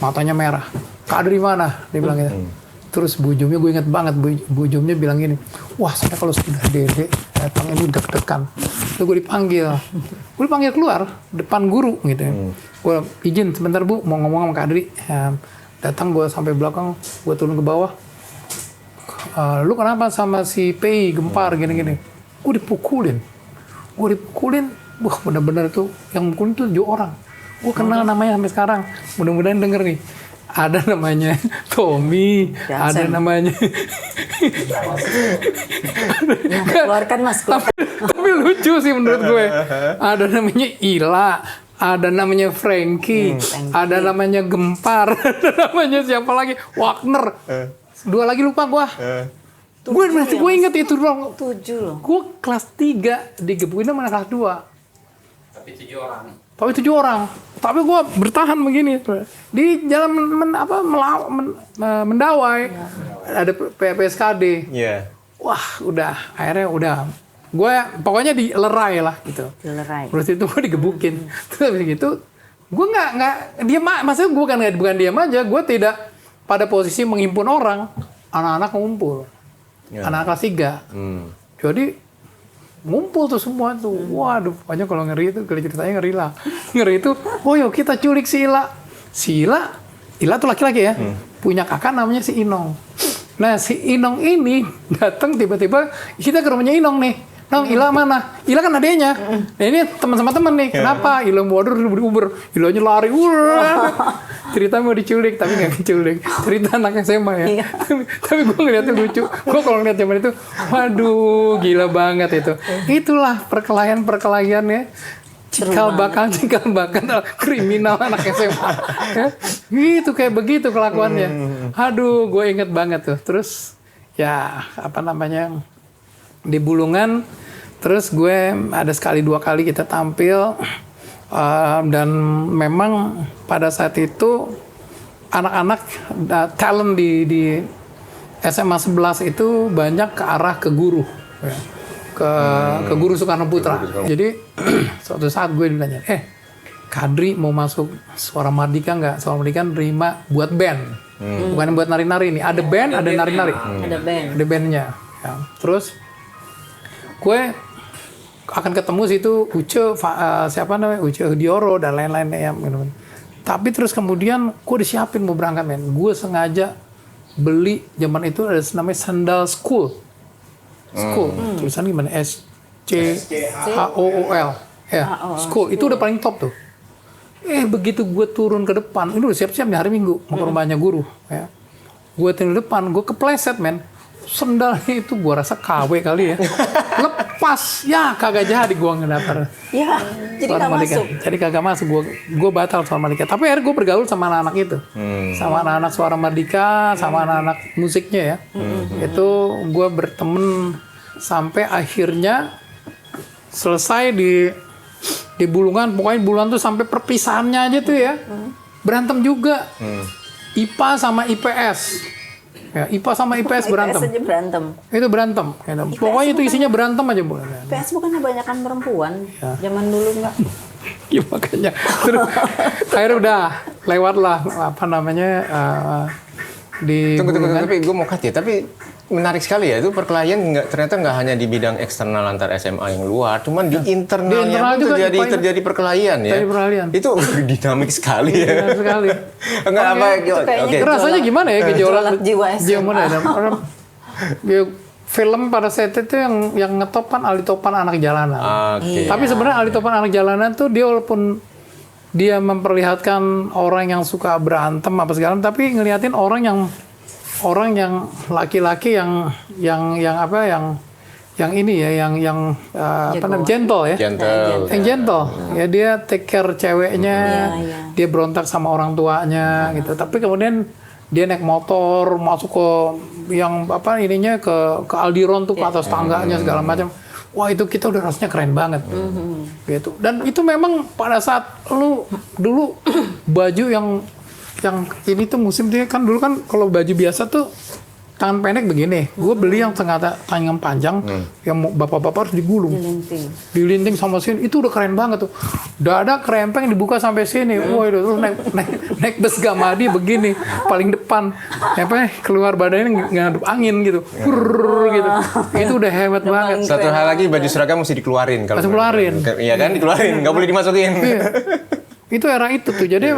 matanya merah. Kadri mana? Dia bilang gitu. Terus Bu Jumnya, gue inget banget, Bu Jumnya bilang gini, wah saya kalau sudah Dede datang ini deg-degan. Lalu gue dipanggil keluar depan guru gitu. Gue izin sebentar Bu, mau ngomong sama Kadri. Datang gue sampai belakang, gue turun ke bawah. Lu kenapa sama si Pei Gempar gini-gini? Gue dipukulin, wah bener-bener tuh yang mukulin tuh 7 orang. Gue kenal namanya sampai sekarang. Mudah-mudahan denger nih. Ada namanya Tommy, ada namanya. Keluarkan Mas, keluarkan. Tapi lucu sih menurut gue. Ada namanya Ila, ada namanya Frankie, ada namanya Gempar, ada namanya siapa lagi? Wagner. 2 lagi lupa gue. Gue inget itu doang. 7 loh. Gue kelas 3 digebukin sama kelas 2. Tapi 7 orang. Tapi gue bertahan begini. Di jalan Mendawai. Ada PSKD. Iya. Wah, akhirnya udah. Gue pokoknya dilerai lah gitu. Terus itu gue digebukin. Terus habis gitu, gue nggak diam. Maksudnya gue bukan diam aja. Gue tidak pada posisi menghimpun orang. Anak-anak ngumpul. Anak kelas 3. Jadi ngumpul tuh semua tuh. Waduh, pokoknya kalau ngeri itu, kalau ceritanya ngeri lah. Ngeri itu, oh yuk kita culik si Ila. Ila tuh laki-laki ya. Punya kakak namanya si Inong. Nah si Inong ini datang tiba-tiba, kita ke rumahnya Inong nih. Nong, Ila mana? Ila kan adanya. Nah ini teman-teman nih. Kenapa? Ila waduh diuber. Ilanya lari. Cerita mau diculik, tapi nggak diculik. Cerita anak SMA ya. Tapi gue ngeliatnya lucu. Gue kalau ngeliat zaman itu, waduh gila banget itu. Itulah perkelahian ya. Cikal bakal kriminal anak SMA. Ya, gitu kayak begitu kelakuannya. Aduh, gue inget banget tuh. Terus ya di Bulungan, terus gue ada sekali 2 kali kita tampil, dan memang pada saat itu anak-anak talent di SMA 11 itu banyak ke arah ke guru, ya. ke guru Soekarno Putra. Jadi suatu saat gue ditanya, Kadri mau masuk Suara Mardika nggak? Suara Mardika nerima buat band, bukan buat nari-nari nih. Ada band, ada nari-nari. Ada bandnya. Ya. Terus gue akan ketemu situ Uce, Uce Dioro dan lain-lain ya. Tapi terus kemudian gue disiapin mau berangkat men. Gue sengaja beli zaman itu ada namanya sandal school. Tulisan gimana? SCHOOL. Ya, school itu udah paling top tuh. Begitu gue turun ke depan, ini udah siap-siap nih hari Minggu mau ke rumahnya guru. Ya. Gue turun ke depan, gue kepleset men. Sendalnya itu gue rasa KW kali ya. Lepas, ya kagak jadi gue ngedaftar. Ya, jadi nggak masuk. Jadi kagak masuk, gue batal Suara Merdeka. Tapi akhirnya gue bergaul sama anak-anak itu. Sama anak-anak Suara Merdeka, sama anak-anak musiknya ya. Itu gue berteman sampai akhirnya selesai di Bulungan. Pokoknya Bulungan tuh sampai perpisahannya aja tuh ya. Berantem juga. IPA sama IPS. Ya, IPA sama IPS berantem. IPS aja berantem. Itu berantem. Gitu. Pokoknya itu isinya berantem aja, Bu. IPS bukannya banyakan perempuan. Zaman dulu enggak. Ya, makanya. Terus akhirnya udah lewat lah apa namanya di Tunggu, Bulungan. tapi gue mau cut ya. Tapi menarik sekali ya, itu perkelahian ternyata nggak hanya di bidang eksternal antar SMA yang luar, cuman di internalnya Di internal pun juga terjadi perkelahian ya. Terjadi perkelahian. Itu dinamik sekali ya. Benar sekali. Enggak apa kayaknya oke. Rasanya gimana ya gejolak jiwa SMA. mana ya? Film pada saat itu yang ngetop kan Ali Topan Anak Jalanan. Oke. Tapi sebenarnya Ali Topan Anak Jalanan tuh dia walaupun dia memperlihatkan orang yang suka berantem apa segala, tapi ngeliatin orang yang laki-laki yang ini ya, yang apa namanya, gentle ya. Gentle. Yang gentle. Ya dia take care ceweknya. Dia berontak sama orang tuanya gitu. Tapi kemudian dia naik motor masuk ke yang apa ininya ke Aldiron tuh, ke atas tangganya segala macam. Wah, itu kita udah rasanya keren banget. Gitu. Dan itu memang pada saat lu dulu baju yang ini tuh musim dia kan dulu kan kalau baju biasa tuh tangan pendek begini. Gue beli yang tangan panjang yang bapak-bapak harus digulung. Dilinting sama sini. Itu udah keren banget tuh. Dada krempeng dibuka sampai sini. Wah, itu terus naik bus Gamadi begini paling depan. Keluar badannya ngadep angin gitu. Gitu. Itu udah hebat banget. Satu hal lagi, baju seragam mesti dikeluarin kalau. Harus keluarin. Iya kan, dikeluarin, nggak boleh dimasukin. Iya. Itu era itu tuh. Jadi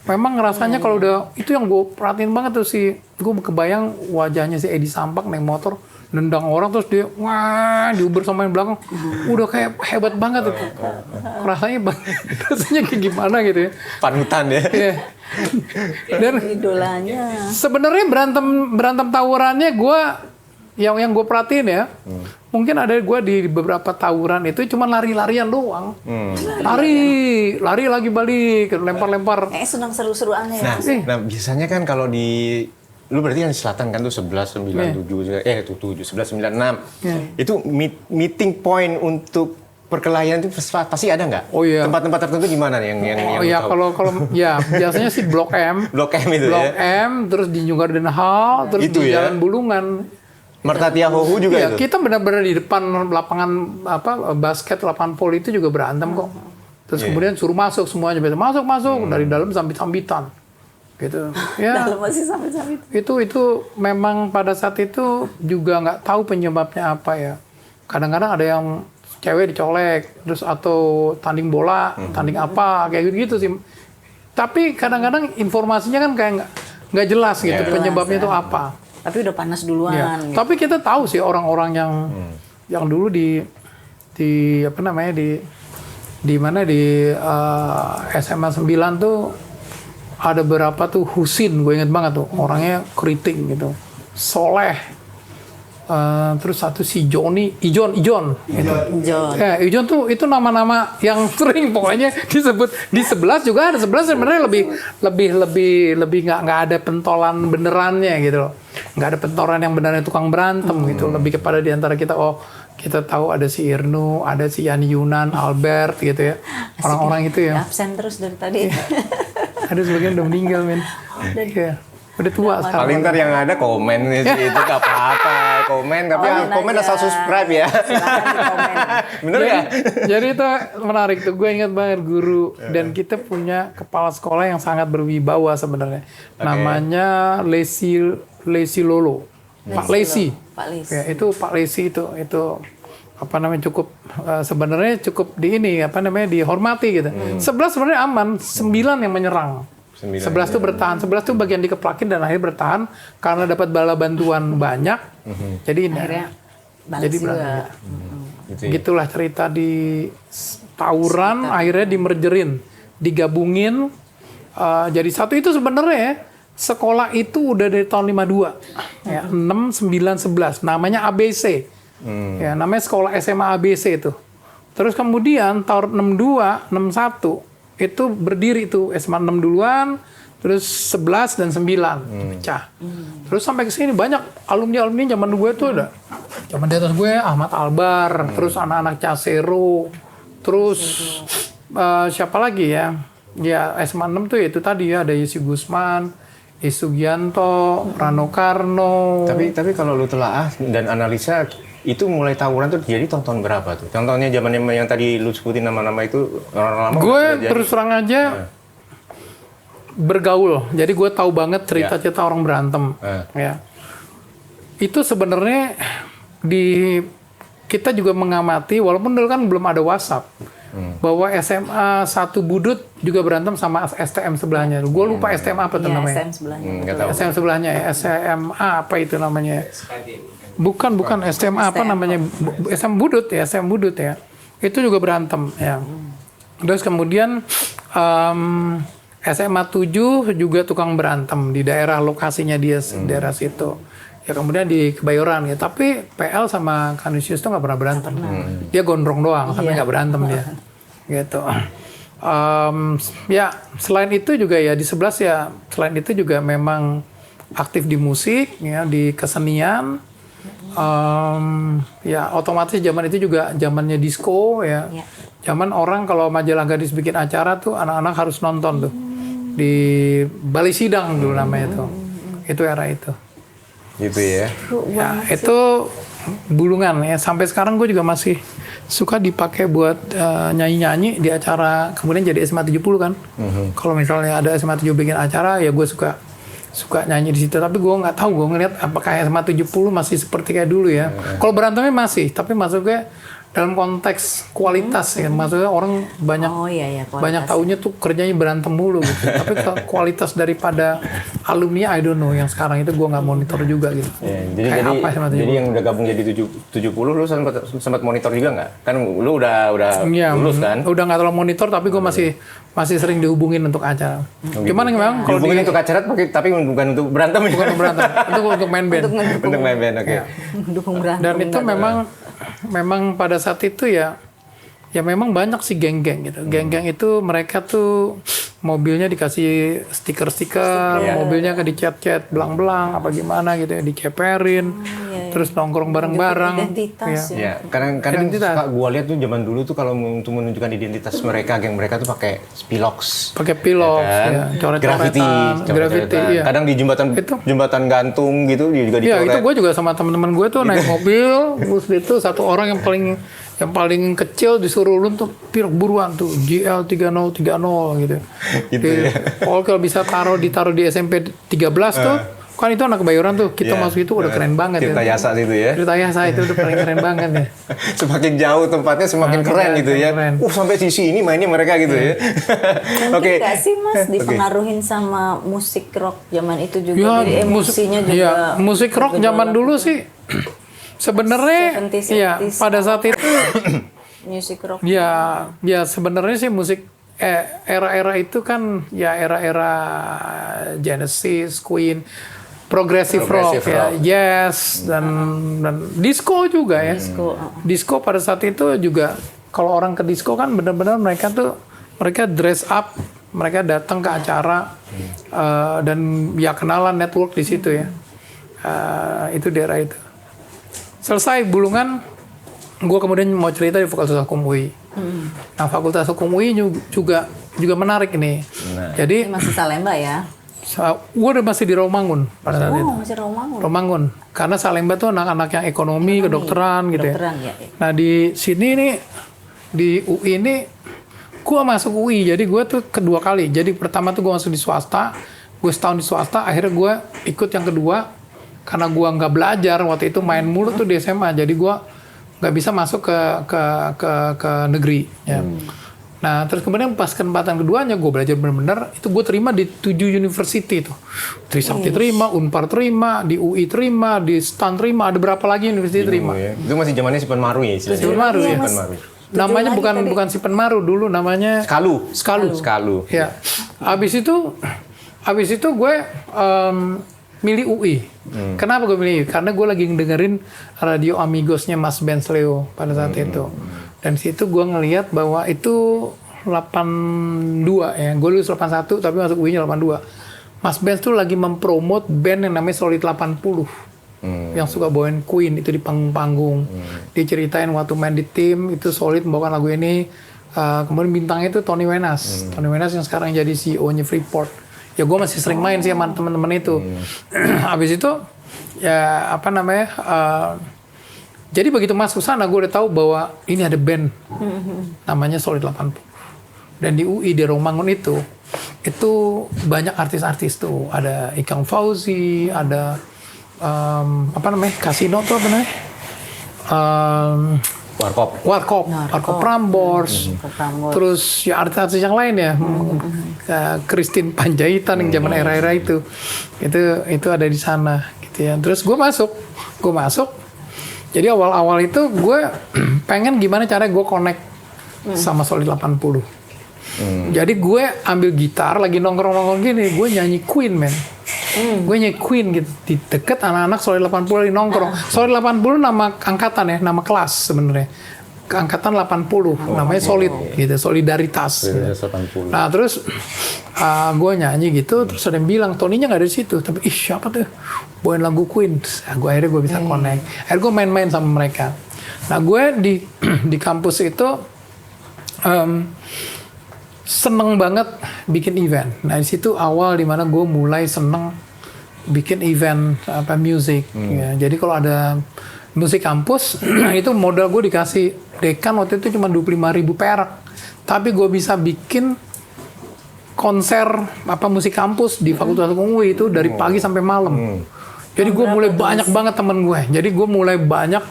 memang rasanya kalau udah itu yang gue perhatiin banget tuh gue kebayang wajahnya si Edi Sampak naik motor nendang orang terus dia diuber sama yang belakang udah kayak hebat banget tuh. rasanya kayak gimana gitu ya, Panutan ya. yeah. Dan idolanya sebenarnya berantem tawurannya gue yang gue perhatiin ya, mungkin ada gue di beberapa tawuran itu cuma lari-larian doang. Lari lagi balik, lempar-lempar. senang seru-seruannya ya. Nah, biasanya kan kalau lu berarti kan di selatan kan tuh 1197 itu 1196. Itu meeting point untuk perkelahian itu pasti ada nggak? Oh iya. Tempat-tempat tertentu di mana nih yang ya kalau ya biasanya sih Blok M. Blok M itu Blok ya. M, terus di New Garden Hall, terus Itu di ya? Jalan Bulungan. Mertatia Hohu juga Ya, itu. kita benar-benar di depan lapangan basket, lapangan poli itu juga berantem kok. Terus kemudian suruh masuk semuanya, masuk dari dalam sambit-sambitan. Gitu. Ya. Dalam masih sambit-sambit. Itu memang pada saat itu juga nggak tahu penyebabnya apa ya. Kadang-kadang ada yang cewek dicolek, terus atau tanding bola, tanding apa, kayak gitu sih. Tapi kadang-kadang informasinya kan kayak nggak jelas gitu, penyebabnya itu apa. Tapi udah panas duluan. Ya. Gitu. Tapi kita tahu sih orang-orang yang dulu di apa namanya di mana di SMA 9 tuh ada berapa tuh Husin, gue inget banget tuh orangnya keriting gitu, soleh. Terus satu si Ijon gitu. Ya, Ijon tuh itu nama-nama yang sering pokoknya disebut di 11 juga ada 11 sebenarnya lebih nggak ada pentolan benerannya gitu loh. Nggak ada pentolan yang beneran tukang berantem gitu. Lebih kepada di antara kita kita tahu ada si Irnu, ada si Yani Yunan, Albert gitu ya. Orang-orang itu ya. Absen terus dari tadi. Ada sebagian udah meninggal men. Iya. Udah tua sekarang. Paling ntar yang ada komen nih sih, itu gak apa-apa. Komen, tapi komen asal subscribe ya. Bener ya? Jadi itu menarik tuh. Gue ingat banget guru. Dan kita punya kepala sekolah yang sangat berwibawa sebenarnya. Namanya Lesi Lolo. Pak Lesi. Ya, itu Pak Lesi itu apa namanya cukup sebenarnya cukup dihormati gitu. 11 sebenarnya aman, 9 yang menyerang. 11 tuh bertahan, 11 tuh bagian dikeplakin dan akhirnya bertahan karena dapat bala bantuan banyak. Jadi akhirnya jadi berantem. Gitulah cerita di tawuran, akhirnya dimerjerin digabungin jadi satu. Itu sebenarnya sekolah itu udah dari tahun 52 ya, 6, 9, 11 namanya ABC. Ya, namanya sekolah SMA ABC itu. Terus kemudian tahun 62, 61 itu berdiri tuh SMA 6 duluan, terus 11 dan 9 pecah. Terus sampai ke sini banyak alumni zaman gue tuh ada. Zaman di atas gue Ahmad Albar, terus anak-anak Casero, terus siapa lagi ya? Ya SMA 6 tuh ya itu tadi ya, ada Yesi Gusman, Isugianto, Rano Karno. Tapi kalau lu telaah dan analisa itu mulai tawuran tuh jadi tahun berapa tuh? Contohnya zamannya yang tadi lu sebutin nama-nama itu orang lama. Gue terus terang aja bergaul, jadi gue tahu banget cerita-cerita orang berantem. Ya, itu sebenarnya kita juga mengamati, walaupun dulu kan belum ada WhatsApp, bahwa SMA 1 Budut juga berantem sama STM sebelahnya. Gue lupa STM apa tuh namanya? SM sebelahnya. STM sebelahnya ya, SMA apa itu namanya? Bukan SMA apa namanya? SM Budut ya. Itu juga berantem ya. Terus kemudian SMA 7 juga tukang berantem di daerah lokasinya dia, daerah situ. Ya kemudian di Kebayoran ya, tapi PL sama Kanisius tuh nggak pernah berantem. Dia gondrong doang, sampai nggak berantem dia. Gitu. Ya selain itu juga ya di 11 ya, selain itu juga memang aktif di musik ya, di kesenian. Ya otomatis zaman itu juga zamannya disco ya. Zaman orang kalau majalah Gadis bikin acara tuh anak-anak harus nonton tuh di Balai Sidang dulu namanya tuh. Itu era itu. Gitu ya. Ya itu Bulungan ya, sampai sekarang gue juga masih suka dipakai buat nyanyi-nyanyi di acara, kemudian jadi SMA 70 kan. Kalau misalnya ada SMA 7 bikin acara ya gue suka nyanyi di situ, tapi gue nggak tahu, gue ngeliat apakah SMA 70 masih seperti kayak dulu ya. Kalau berantemnya masih, tapi masuknya dalam konteks kualitas ya, maksudnya orang banyak banyak taunya tuh kerjanya berantem mulu gitu. Tapi kualitas daripada alumni I don't know, yang sekarang itu gue nggak monitor juga gitu. Jadi yang udah gabung jadi 70 lu sempat monitor juga nggak? Kan lu udah lulus kan? Udah nggak terlalu monitor, tapi gue masih sering dihubungin untuk acara. Gimana memang kalau dihubungin untuk acara tapi bukan untuk berantem. Bukan untuk berantem, untuk main band. Untuk main band, oke. Dukung berantem. Dan itu memang pada saat itu ya memang banyak sih geng-geng gitu. Geng-geng itu mereka tuh mobilnya dikasih stiker-stiker, mobilnya kan dicat-cat belang-belang apa gimana gitu ya, diceperin, terus nongkrong bareng-bareng. Identitas ya. Kadang suka gue lihat tuh zaman dulu tuh kalau untuk menunjukkan identitas mereka, geng mereka tuh pakai pilox. Pakai pilox, ya, coret-coretan, graffiti. Iya. Kadang di jembatan gantung gitu juga dicoret. Iya, itu gue juga sama teman-teman gue tuh naik mobil, terus itu satu orang yang paling kecil disuruh lu untuk pirok buruan tuh GL 3030 gitu. Gitu ya. Kalau bisa ditaruh di SMP 13 tuh, kan itu anak Kebayoran tuh, kita masuk itu udah keren banget Tirta ya. Yasa itu ya. Tirta Yasa itu udah paling keren banget ya. Semakin jauh tempatnya semakin keren gitu ya. Sampai sisi ini mainnya mereka gitu ya. Mungkin nggak sih Mas dipengaruhin sama musik rock zaman itu juga, jadi emosinya juga. Iya, musik rock zaman dulu sih sebenarnya ya pada saat itu musik rock. Ya sebenarnya sih musik era-era itu kan ya era-era Genesis, Queen, progressive rock ya, Yes dan disco juga ya. Disco pada saat itu juga, kalau orang ke disco kan benar-benar mereka dress up, mereka datang ke acara dan ya kenalan network di situ ya. Itu daerah itu. Selesai Bulungan, gue kemudian mau cerita di Fakultas Hukum UI. Nah, Fakultas Hukum UI juga menarik ini. Jadi ini masih Salemba ya? Gue udah masih di Rawamangun pada saat itu. Masih Rawamangun. Rawamangun, karena Salemba tuh anak-anak yang ekonomi, kedokteran gitu ya. Nah di sini nih di UI ini, gue masuk UI. Jadi gue tuh kedua kali. Jadi pertama tuh gue masuk di swasta, gue setahun di swasta. Akhirnya gue ikut yang kedua. Karena gue nggak belajar waktu itu, main mulu tuh di SMA, jadi gue nggak bisa masuk ke negeri. Ya. Nah terus kemudian pas kesempatan keduanya gue belajar benar-benar, itu gue terima di 7 university tuh. Trisakti terima, Unpar terima, di UI terima, di STAN terima, ada berapa lagi university terima. Ya. Itu masih zamannya Sipan Maru ya? Sipan Maru ya. Namanya lagi tadi. bukan si Penmaru dulu, namanya Skalu. Ya. Abis itu gue milih UI. Kenapa gue milih UI? Karena gue lagi dengerin Radio Amigosnya Mas Benz Leo pada saat itu. Dan situ gue ngelihat bahwa itu 82 ya. Gue lulus 81 tapi masuk UI-nya 82. Mas Benz tuh lagi mempromot band yang namanya Solid 80. Yang suka bawain Queen itu di panggung-panggung. Diceritain waktu main di tim itu Solid membawakan lagu ini. Kemudian bintangnya itu Tony Wenas. Tony Wenas yang sekarang jadi CEO-nya Freeport. Ya gue masih sering main sih sama teman-teman itu. Habis itu ya apa namanya? Jadi begitu masuk sana gue udah tahu bahwa ini ada band namanya Solid 80. Dan di UI di Romangun itu banyak artis-artis tuh. Ada Ikang Fauzi, ada apa namanya? Kasino tuh apa namanya? Warkop Prambors, terus ya artis-artis yang lain ya, Christine Panjaitan yang zaman era-era itu ada di sana, gitu ya. Terus gue masuk, jadi awal-awal itu gue pengen gimana caranya gue connect sama Solid 80. Jadi gue ambil gitar, lagi nongkrong-nongkrong gini, gue nyanyi Queen, men. Gue nyanyi Queen gitu, di deket anak-anak Solid 80 lagi nongkrong. Solid 80 nama angkatan ya, nama kelas sebenarnya. Angkatan 80, namanya Solid gitu, Solidaritas. Gitu. Nah terus gue nyanyi gitu, terus ada yang bilang, Tony-nya nggak ada di situ. Tapi siapa tuh? Bawain lagu Queen. Akhirnya gue bisa connect. Akhirnya gue main-main sama mereka. Nah gue di kampus itu seneng banget bikin event. Nah di situ awal dimana gue mulai seneng bikin event music. Ya. Jadi kalau ada musik kampus itu modal gue dikasih dekan waktu itu cuma 25.000 perak. Tapi gue bisa bikin konser musik kampus di Fakultas Hukum UI itu dari pagi sampai malam. Jadi gue mulai banyak banget temen gue. Jadi gue mulai banyak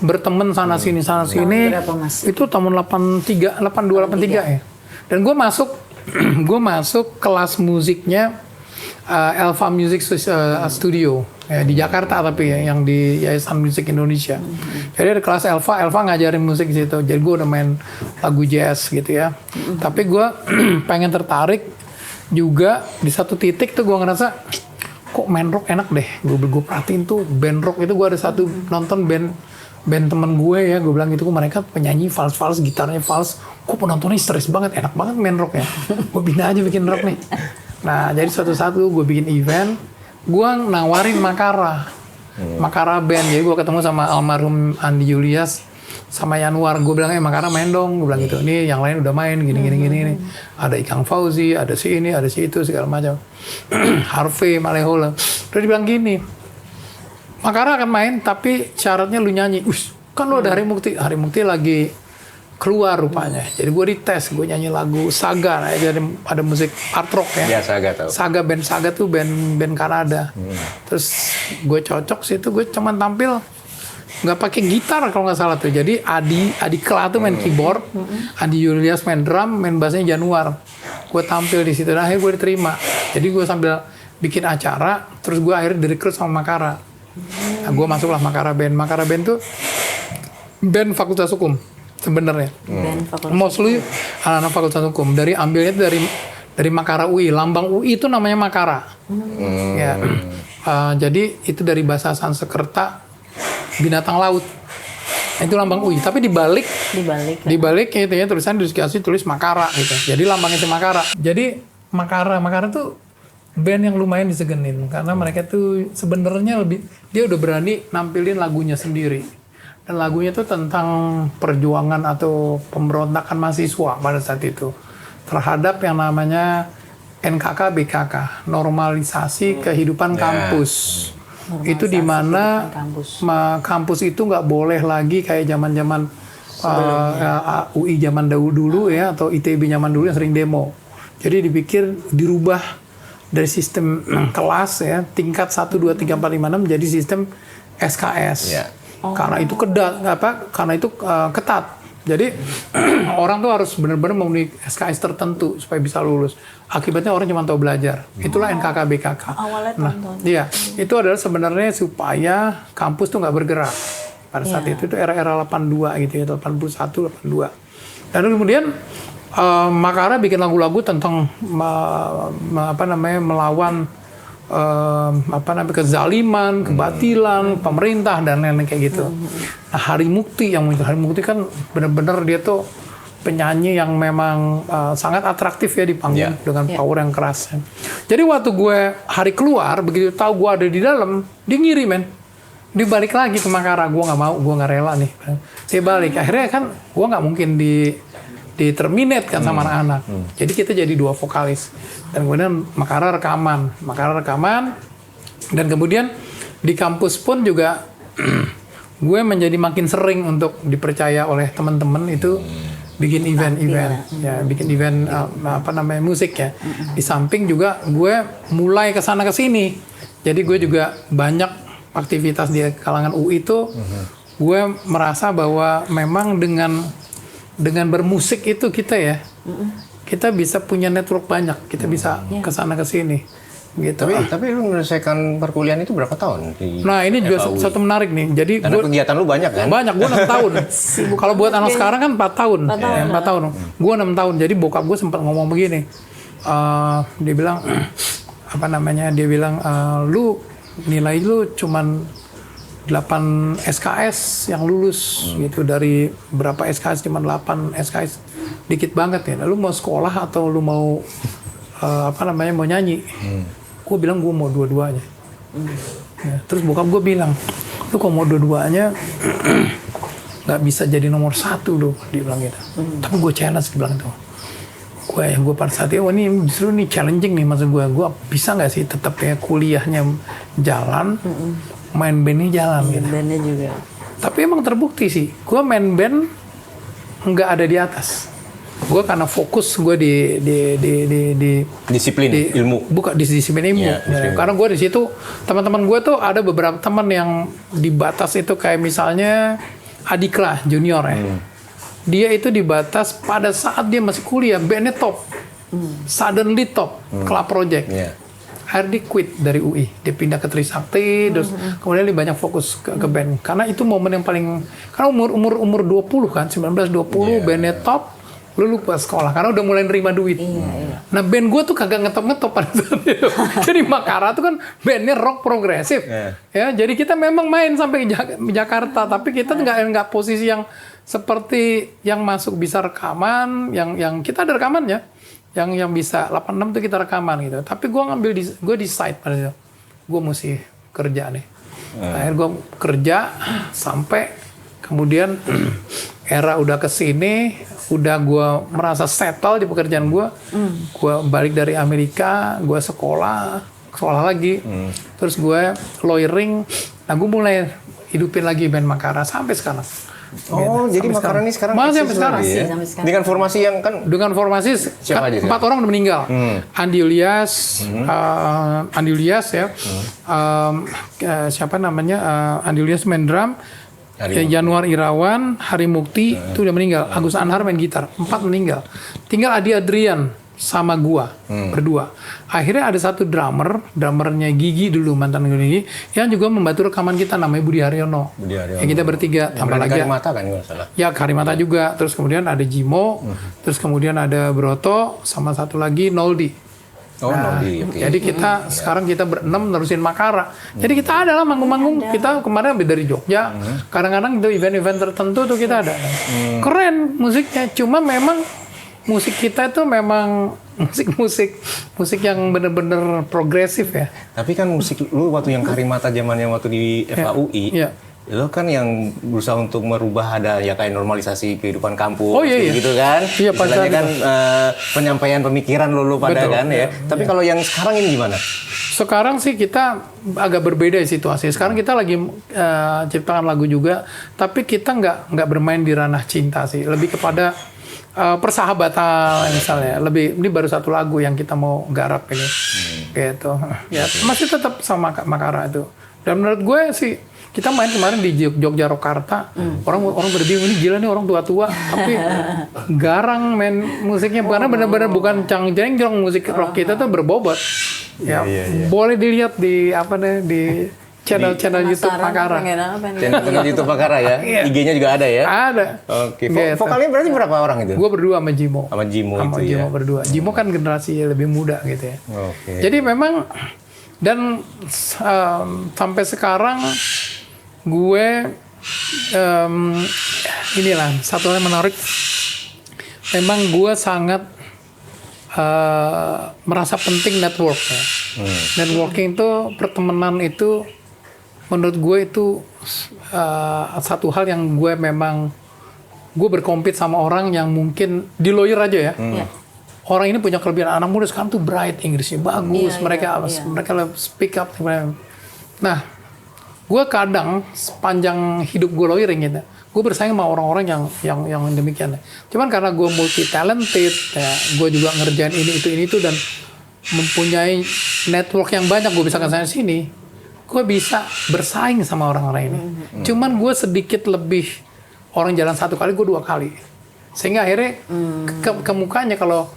berteman sana sini. Itu tahun 82 83 ya. Dan gue masuk kelas musiknya Elva Music Studio ya, di Jakarta tapi ya, yang di Yayasan Musik Indonesia. Jadi ada kelas Elva ngajarin musik di situ. Jadi gue udah main lagu jazz gitu ya. Tapi gue pengen tertarik juga di satu titik tuh gue ngerasa kok main rock enak deh. Gue perhatiin tuh band rock itu gue ada satu nonton band temen gue ya, gue bilang gitu, mereka penyanyi fals, gitarnya fals, kok penontonnya stres banget, enak banget main rock ya, gue bina aja bikin rock nih. Nah jadi suatu gue bikin event, gue nawarin Makara band, jadi gue ketemu sama almarhum Andi Julius, sama Yanuar, gue bilang Makara main dong, gue bilang gitu, ini yang lain udah main, gini, ada Ikang Fauzi, ada si ini, ada si itu, segala macam, Harvey Malehola, terus dibilang gini, Makara akan main, tapi syaratnya lu nyanyi. Kan lu ada Hari Mukti lagi keluar rupanya. Jadi gue dites, gue nyanyi lagu Saga. Nah, jadi ada musik art rock ya. Iya, Saga tahu. Band Saga tuh band Kanada. Terus gue cocok sih itu, gue cuman tampil nggak pakai gitar kalau nggak salah tuh. Jadi Adi Kela tuh main keyboard, Adi Julius main drum, main bassnya Januar. Gue tampil di situ, dan akhirnya gue diterima. Jadi gue sambil bikin acara, terus gue akhirnya direkrut sama Makara. Nah, gue masuklah Makara Band. Makara Band tuh band Fakultas Hukum sebenarnya. Mostly anak-anak Fakultas Hukum. Ambilnya itu dari Makara UI. Lambang UI itu namanya Makara. Ya. Jadi itu dari bahasa Sanskerta binatang laut. Itu lambang UI. Tapi dibalik itu ya tulisan dikasih tulis Makara gitu. Jadi lambangnya itu Makara. Jadi Makara tuh band yang lumayan disegenin karena mereka tuh sebenarnya dia udah berani nampilin lagunya sendiri, dan lagunya tuh tentang perjuangan atau pemberontakan mahasiswa pada saat itu terhadap yang namanya NKK BKK, normalisasi kehidupan kampus. Itu di mana kampus itu nggak boleh lagi kayak zaman UI zaman dulu ya, atau ITB zaman dulu yang sering demo. Jadi dipikir dirubah dari sistem kelas ya, tingkat 1, 2, 3, 4, 5, 6 menjadi sistem SKS. Yeah. Karena itu ketat. Jadi orang tuh harus benar-benar memenuhi SKS tertentu supaya bisa lulus. Akibatnya orang cuma tahu belajar. Itulah NKK BKK. Awalnya iya, itu adalah sebenarnya supaya kampus tuh nggak bergerak. pada saat itu era-era 82 gitu ya, 81, 82. Dan kemudian Makara bikin lagu-lagu tentang melawan kezaliman, kebatilan, pemerintah dan lain-lain kayak gitu. Nah, Hari Mukti yang muncul. Hari Mukti kan benar-benar dia tuh penyanyi yang memang sangat atraktif ya di panggung dengan power yang keras. Jadi waktu gue Hari keluar, begitu tahu gue ada di dalam, dia ngiri men. Dia balik lagi ke Makara, gue nggak mau, gue nggak rela nih. Dia balik, akhirnya kan gue nggak mungkin di terminate kan sama anak-anak. Jadi kita jadi 2 vokalis. Dan kemudian Makara rekaman, dan kemudian di kampus pun juga gue menjadi makin sering untuk dipercaya oleh teman-teman itu bikin event-event, ya bikin event musik ya. Di samping juga gue mulai kesana kesini. Jadi gue juga banyak aktivitas di kalangan UI itu. Gue merasa bahwa memang dengan bermusik itu kita bisa punya network banyak, kita bisa kesana kesini gitu. Tapi lu menyelesaikan perkuliahan itu berapa tahun? Nah ini juga satu menarik nih. Jadi karena kegiatan lu banyak kan? Banyak, gue 6 tahun. Kalau buat anak sekarang kan 4 tahun. 4 tahun. Gue 6 tahun. Jadi bokap gue sempat ngomong begini. Dia bilang dia bilang lu nilai lu cuman 8 SKS yang lulus gitu, dari berapa SKS cuma 8 SKS, dikit banget ya. Lu mau sekolah atau lu mau mau nyanyi? Gue bilang gue mau dua-duanya. Ya, terus bokap gue bilang, lu kalau mau dua-duanya nggak bisa jadi nomor 1 lu, dia bilang gitu. Tapi gue challenge, dia bilang itu. Gue pada saat itu, ini justru nih challenging nih, maksud gue bisa nggak sih tetap ya kuliahnya jalan, main bandnya jalan gitu. Bandnya juga. Tapi emang terbukti sih, gue main band nggak ada di atas. Gue karena fokus gue di disiplin ilmu. Bukan di disiplin ilmu. Karena gue di situ, teman-teman gue tuh ada beberapa teman yang di batas itu, kayak misalnya Adikla junior ya. Dia itu di batas pada saat dia masih kuliah, bandnya top. Suddenly top, Club Project. Akhirnya dia quit dari UI, dia pindah ke Trisakti, terus kemudian dia banyak fokus ke band. Karena itu momen yang paling, karena umur 20 kan, 19-20, bandnya top, lu lupa sekolah, karena udah mulai nerima duit. Nah band gue tuh kagak ngetop-ngetop pada saat itu. Jadi Makara tuh kan bandnya rock progresif. Ya, jadi kita memang main sampai Jakarta, tapi kita nggak posisi yang seperti yang masuk bisa rekaman, yang kita ada rekamannya. Yang bisa 86 tuh kita rekaman gitu. Tapi gue decide pada itu, gue mesti kerja nih. Akhirnya gue kerja sampai kemudian era udah kesini, udah gue merasa settle di pekerjaan gue. Gue balik dari Amerika, gue sekolah lagi. Terus gue lawyering. Nah gue mulai hidupin lagi band Makara sampai sekarang. Oh, jadi Makara ini sekarang masih sampai sekarang. Ya? Dengan formasi yang kan siapa aja? 4 orang udah meninggal. Andi Ilyas ya. Siapa namanya? Andi Ilyas main drum. Januar Irawan, Hari Mukti itu udah meninggal. Agus Anhar main gitar. 4 meninggal. Tinggal Adi Adrian sama gua berdua. Akhirnya ada satu drummernya Gigi dulu, mantan Gigi, yang juga membantu rekaman kita, namanya Budi Haryono. Ya, kita bertiga, tambah lagi. Karimata kan nggak salah. Ya Karimata juga. Terus kemudian ada Jimo, terus kemudian ada Broto, sama satu lagi Noldi. Noldi. Okay. Jadi kita sekarang kita berenam nerusin Makara. Jadi kita adalah manggung-manggung. Kita kemarin dari Jogja. Kadang-kadang itu event-event tertentu tuh kita ada. Keren musiknya. Cuma memang musik kita itu memang musik yang benar-benar progresif ya. Tapi kan musik lu waktu yang Karimata zamannya waktu di FAUI, lu kan yang berusaha untuk merubah, ada ya kayak normalisasi kehidupan kampus, gitu kan. Iya, istilahnya kan penyampaian pemikiran lu pada kan ya. Tapi kalau yang sekarang ini gimana? Sekarang sih kita agak berbeda situasi. Sekarang kita lagi ciptakan lagu juga, tapi kita nggak bermain di ranah cinta sih. Lebih kepada persahabatan misalnya. Ini baru satu lagu yang kita mau garap ini. Gitu. Ya, masih tetap sama Makara itu. Dan menurut gue sih, kita main kemarin di Jogja Rokarta, orang berbingung, ini gila nih orang tua-tua, tapi garang main musiknya, karena benar-benar bukan cang-jeng, musik rock kita tuh berbobot. Ya, boleh dilihat di channel YouTube Makara. Channel YouTube Makara ya. IG-nya juga ada ya. Ada. Oke. Gitu. Vokalnya berarti berapa orang itu? Gue berdua sama Jimo. Sama Jimo itu Jimo ya. berdua. Jimo kan generasi lebih muda gitu ya. Oke. Jadi memang dan sampai sekarang gue inilah satu hal yang menarik. Memang gue sangat merasa penting network ya. Networking itu, pertemanan itu menurut gue itu satu hal yang gue memang berkompet sama orang yang mungkin di lawyer aja ya. Orang ini punya kelebihan, anak muda sekarang tuh bright, Inggrisnya bagus, mereka speak up. Nah, gue kadang sepanjang hidup gue lawyering gitu, gue bersaing sama orang-orang yang demikian. Cuman karena gue multi talented, ya, gue juga ngerjain ini itu dan mempunyai network yang banyak, gue bisa ke sana sini, gue bisa bersaing sama orang-orang ini. Cuman gue sedikit lebih, orang jalan satu kali, gue 2 kali, sehingga akhirnya ke mukanya kalau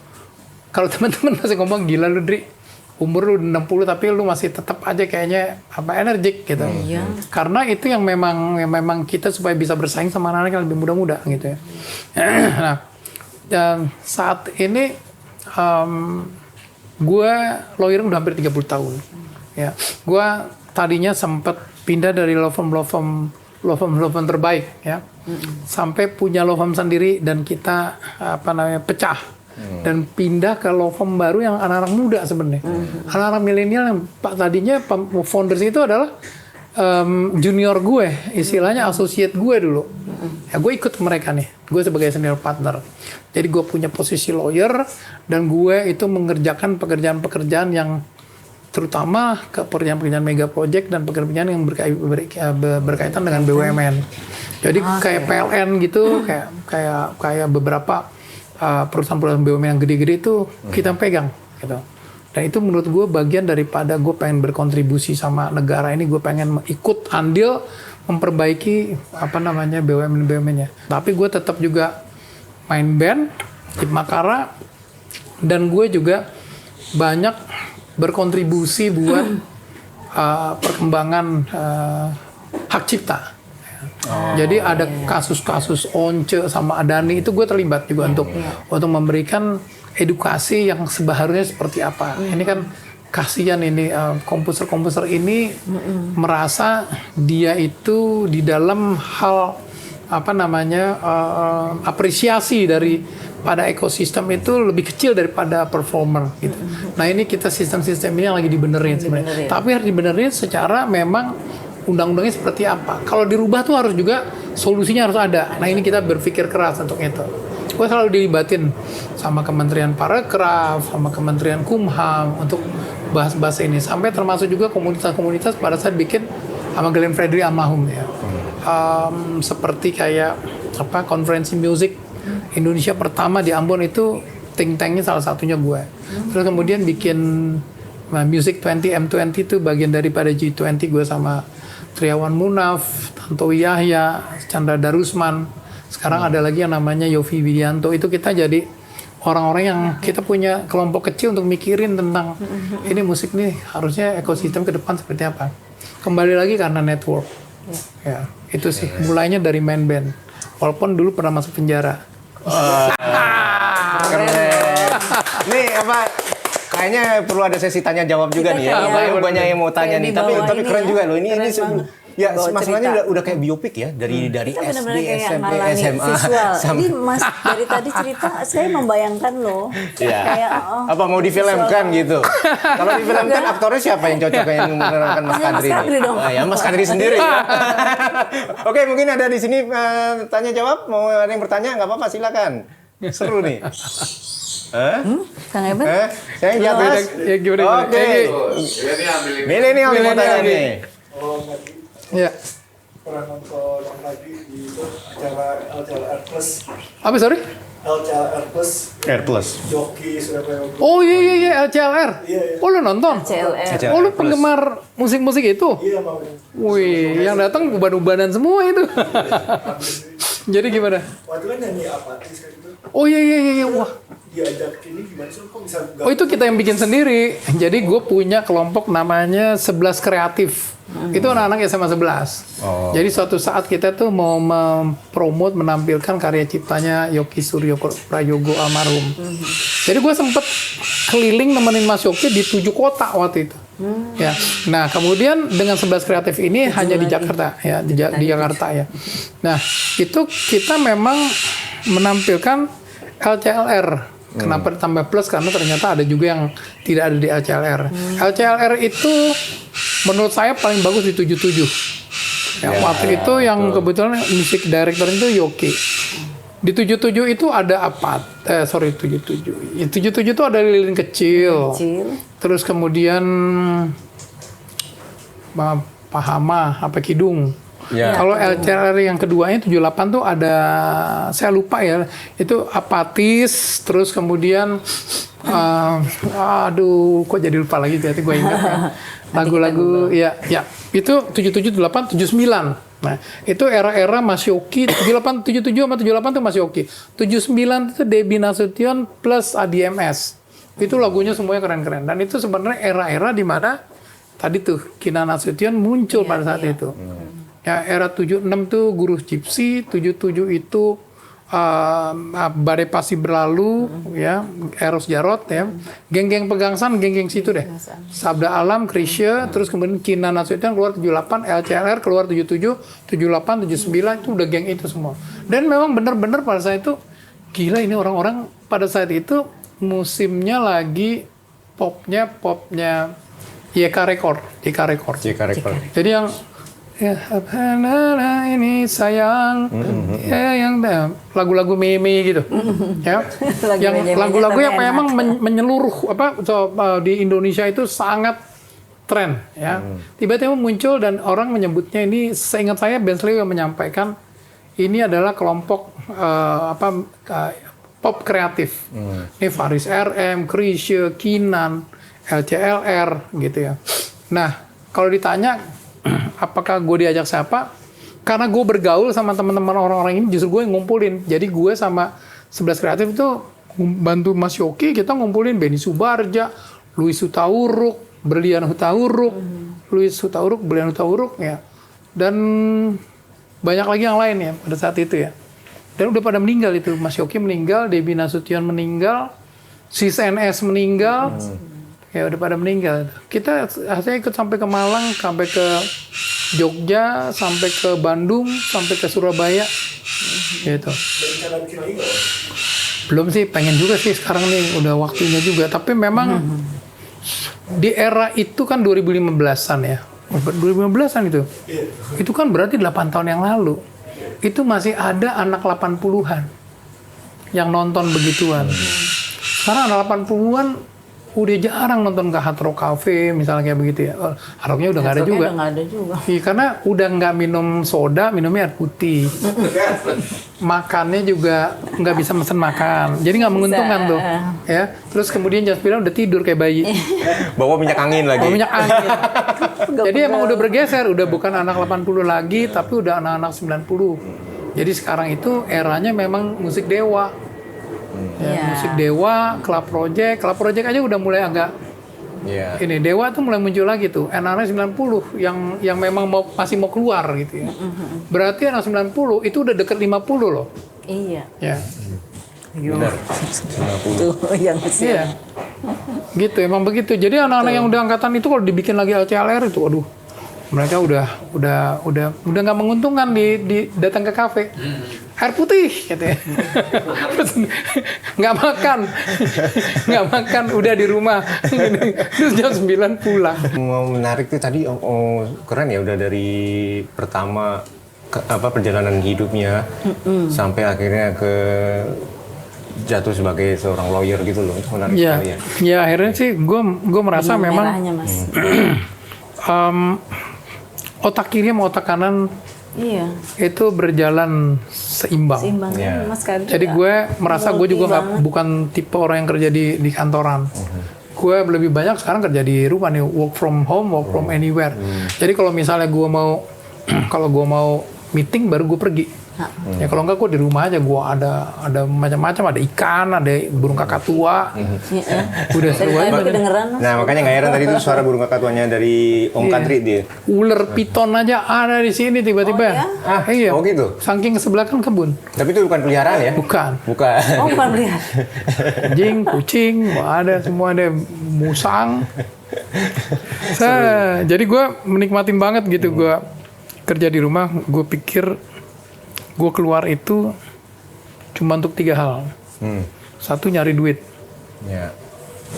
teman-teman masih ngomong, gila lu Dri, umur lu 60 tapi lu masih tetap aja kayaknya energik gitu. Karena itu yang memang kita supaya bisa bersaing sama anak-anak yang lebih muda-muda gitu ya. Nah, dan saat ini gue lawyering udah hampir 30 tahun. Ya, gue tadinya sempat pindah dari law firm terbaik ya, sampai punya law firm sendiri dan kita pecah. Dan pindah ke law firm baru yang anak-anak muda sebenarnya. Anak-anak milenial yang tadinya founders itu adalah junior gue, istilahnya associate gue dulu. Ya gue ikut mereka nih, gue sebagai senior partner. Jadi gue punya posisi lawyer dan gue itu mengerjakan pekerjaan-pekerjaan yang terutama ke pekerjaan-pekerjaan mega project dan pekerjaan yang berkaitan dengan BUMN. Jadi kayak PLN gitu, kayak beberapa perusahaan-perusahaan BUMN yang gede-gede itu kita pegang gitu. Dan itu menurut gue bagian daripada gue pengen berkontribusi sama negara ini, gue pengen ikut andil memperbaiki BUMN-nya. Tapi gue tetap juga main band di Makara dan gue juga banyak berkontribusi buat perkembangan hak cipta. Jadi ada kasus-kasus Once sama Adani itu gue terlibat juga untuk memberikan edukasi yang seharusnya seperti apa. Ini kan kasihan ini komposer-komposer ini merasa dia itu di dalam hal apresiasi dari pada ekosistem itu lebih kecil daripada performer gitu. Nah ini kita sistem-sistem ini yang lagi dibenerin sebenarnya. Tapi harus dibenerin secara memang undang-undangnya seperti apa. Kalau dirubah tuh harus juga solusinya harus ada. Nah ini kita berpikir keras untuk itu. Gue selalu dilibatin sama Kementerian Parekraf, sama Kementerian Kumham untuk bahas-bahas ini. Sampai termasuk juga komunitas-komunitas pada saat bikin sama Glenn Fredly almarhum ya. Seperti kayak konferensi musik Indonesia pertama di Ambon itu think tanknya salah satunya gue. Terus kemudian bikin Music 20 M20 itu bagian daripada G20 gue sama Triawan Munaf, Tantowi Yahya, Chandra Darusman. Sekarang ada lagi yang namanya Yofi Widianto. Itu kita jadi orang-orang yang kita punya kelompok kecil untuk mikirin tentang ini musik nih harusnya ekosistem ke depan seperti apa. Kembali lagi karena network. Ya, itu sih mulainya dari main band. Walaupun dulu pernah masuk penjara. Keren. Nih kayaknya perlu ada sesi tanya jawab juga nih ya. Banyak yang mau tanya nih. Tapi keren juga loh. Ini ya masalahnya udah kayak biopik ya dari SD, SMP, SMA Jadi Mas dari tadi cerita saya membayangkan loh. Kayak apa mau difilmkan gitu. Kalau difilmkan aktornya siapa yang cocok yang memerankan Mas Kadri ini? Ya Mas Kadri sendiri. Oke, mungkin ada di sini tanya jawab, mau ada yang bertanya nggak apa-apa silakan. Seru nih. Kang Eben? Saya jawab. Oke. Milenial mau tanya nih. Ya. Pernah nonton lagi di acara LCLR Plus. Apa sorry? LCLR Plus. Air Plus. Joki Surabaya. Oh iya LCLR. Oh lu nonton? LCLR. Oh lu penggemar musik-musik itu? Iya Bang. Wih, yang datang uban-ubanan semua itu. Jadi gimana? Waktu kan nyanyi apatis kayak gitu. Oh iya. Wah. Diajak ini gimana sih kok bisa Oh itu kita yang bikin sendiri. Jadi gue punya kelompok namanya 11 Kreatif. Itu anak-anak SMA 11. Jadi suatu saat kita tuh mau mempromot menampilkan karya ciptanya Yoki Suryo Prayogo almarhum. Jadi gue sempet keliling nemenin Mas Yoki di 7 kota waktu itu. Ya. Nah, kemudian dengan 11 kreatif ini hanya di Jakarta ya, di Jakarta ya. Nah, itu kita memang menampilkan LCLR. Kenapa ditambah plus? Karena ternyata ada juga yang tidak ada di LCLR. LCLR itu menurut saya paling bagus di 77. Ya, waktu itu yang kebetulan musik director itu Yoki. Di 77 itu ada apa? 77. Di 77 itu ada lilin kecil. Terus kemudian Pahama, apa Kidung. Kalau LCLR yang keduanya 78 tuh ada, saya lupa ya, itu Apatis, terus kemudian aduh kok jadi lupa lagi, berarti gue ingat ya. Lagu-lagu ya itu 77, 78, 79. Nah, itu era-era Mas Yoki. 77 sama 78 tuh Mas Yoki. 79 itu Debbie Nasution plus ADMS. Itu lagunya semuanya keren-keren. Dan itu sebenarnya era-era di mana tadi tuh Kinan Nasution muncul pada saat itu. Ya, era 76 tuh Guru Gypsy, 77 itu Badai Pasti Berlalu, ya, Eros Jarot, ya, geng-geng Pegangsan, geng-geng situ deh. Sabda Alam, Krisya, terus kemudian Kinan Nasution keluar 78, LCLR keluar 77, 78, 79 itu udah geng itu semua. Dan memang benar-benar pada saat itu gila, ini orang-orang pada saat itu musimnya lagi popnya YK Record. Jadi yang ya ini sayang ya yang lagu-lagu meme gitu ya yang lagu-lagu yang memang menyeluruh di Indonesia itu sangat tren ya. Tiba-tiba muncul dan orang menyebutnya ini, seingat saya Bensley yang menyampaikan ini adalah kelompok pop kreatif. Ini Faris RM, Krisya, Kinan, LCLR gitu ya. Nah, kalau ditanya apakah gue diajak siapa? Karena gue bergaul sama teman-teman orang-orang ini, justru gue yang ngumpulin. Jadi gue sama 11 kreatif itu bantu Mas Yoki, kita ngumpulin Benny Subarja, Louis Hutauruk, Berlian Hutauruk, Louis Hutauruk, Berlian Hutauruk ya. Dan banyak lagi yang lain ya pada saat itu ya. Dan udah pada meninggal itu. Mas Yoki meninggal, Debbie Nasution meninggal, Sis NS meninggal. Ya udah pada meninggal. Saya ikut sampai ke Malang, sampai ke Jogja, sampai ke Bandung, sampai ke Surabaya. Gitu. Belum sih, pengen juga sih sekarang nih, udah waktunya juga. Tapi memang di era itu kan 2015-an ya. 2015-an itu. Itu kan berarti 8 tahun yang lalu. Itu masih ada anak 80-an yang nonton begituan. Sekarang anak 80-an udah jarang nonton ke Hard Rock Cafe misalnya kayak begitu ya. Hard Rocknya udah nggak ada juga. Iya, karena udah nggak minum soda, minumnya air putih. Makannya juga nggak bisa mesen makan, jadi nggak menguntungkan tuh. Ya, terus kemudian jam 9 udah tidur kayak bayi. Bawa minyak angin lagi. Bawa minyak angin. Jadi emang udah bergeser, udah bukan anak 80 lagi, tapi udah anak-anak 90. Jadi sekarang itu eranya memang musik dewa. Ya, musik dewa, Club Project aja udah mulai agak ini dewa tuh mulai muncul lagi tuh. Anak-anak 90 yang memang masih mau keluar gitu ya. Berarti anak 90 itu udah deket 50 loh. Iya. Ya. Benar. 90. Tuh yang masih. Iya. Gitu emang begitu. Jadi anak-anak yang udah angkatan itu kalau dibikin lagi LCLR itu aduh. Mereka udah nggak menguntungkan di datang ke kafe. Air putih katanya. nggak makan udah di rumah. Terus jam 9 pulang. Mau menarik tuh tadi keren ya, udah dari pertama perjalanan hidupnya sampai akhirnya ke jatuh sebagai seorang lawyer gitu loh. Itu menarik sekali ya. Ya akhirnya sih gue merasa memang otak kiri sama otak kanan itu berjalan seimbang. Ya. Mas Kadri. Jadi gue merasa gue juga bukan tipe orang yang kerja di kantoran. Gue lebih banyak sekarang kerja di rumah nih, work from home, work from anywhere. Jadi kalau misalnya gue mau meeting baru gue pergi. Ya kalau enggak gue di rumah aja, gue ada macam-macam, ada ikan, ada burung kakatua. Udah seru aja. Kedengeran. Nah makanya nggak heran tadi itu suara burung kakatuanya dari Om Kadri dia. Ular piton aja ada di sini tiba-tiba. Iya. Oh gitu. Saking sebelah kan kebun. Tapi itu bukan peliharaan ya? Bukan. Bukan. Oh, bukan pelihara. Anjing, kucing, ada semua, ada musang. Jadi gue menikmatin banget gitu. Gue kerja di rumah, gue pikir gue keluar itu cuma untuk 3 hal. Satu, nyari duit. Ya.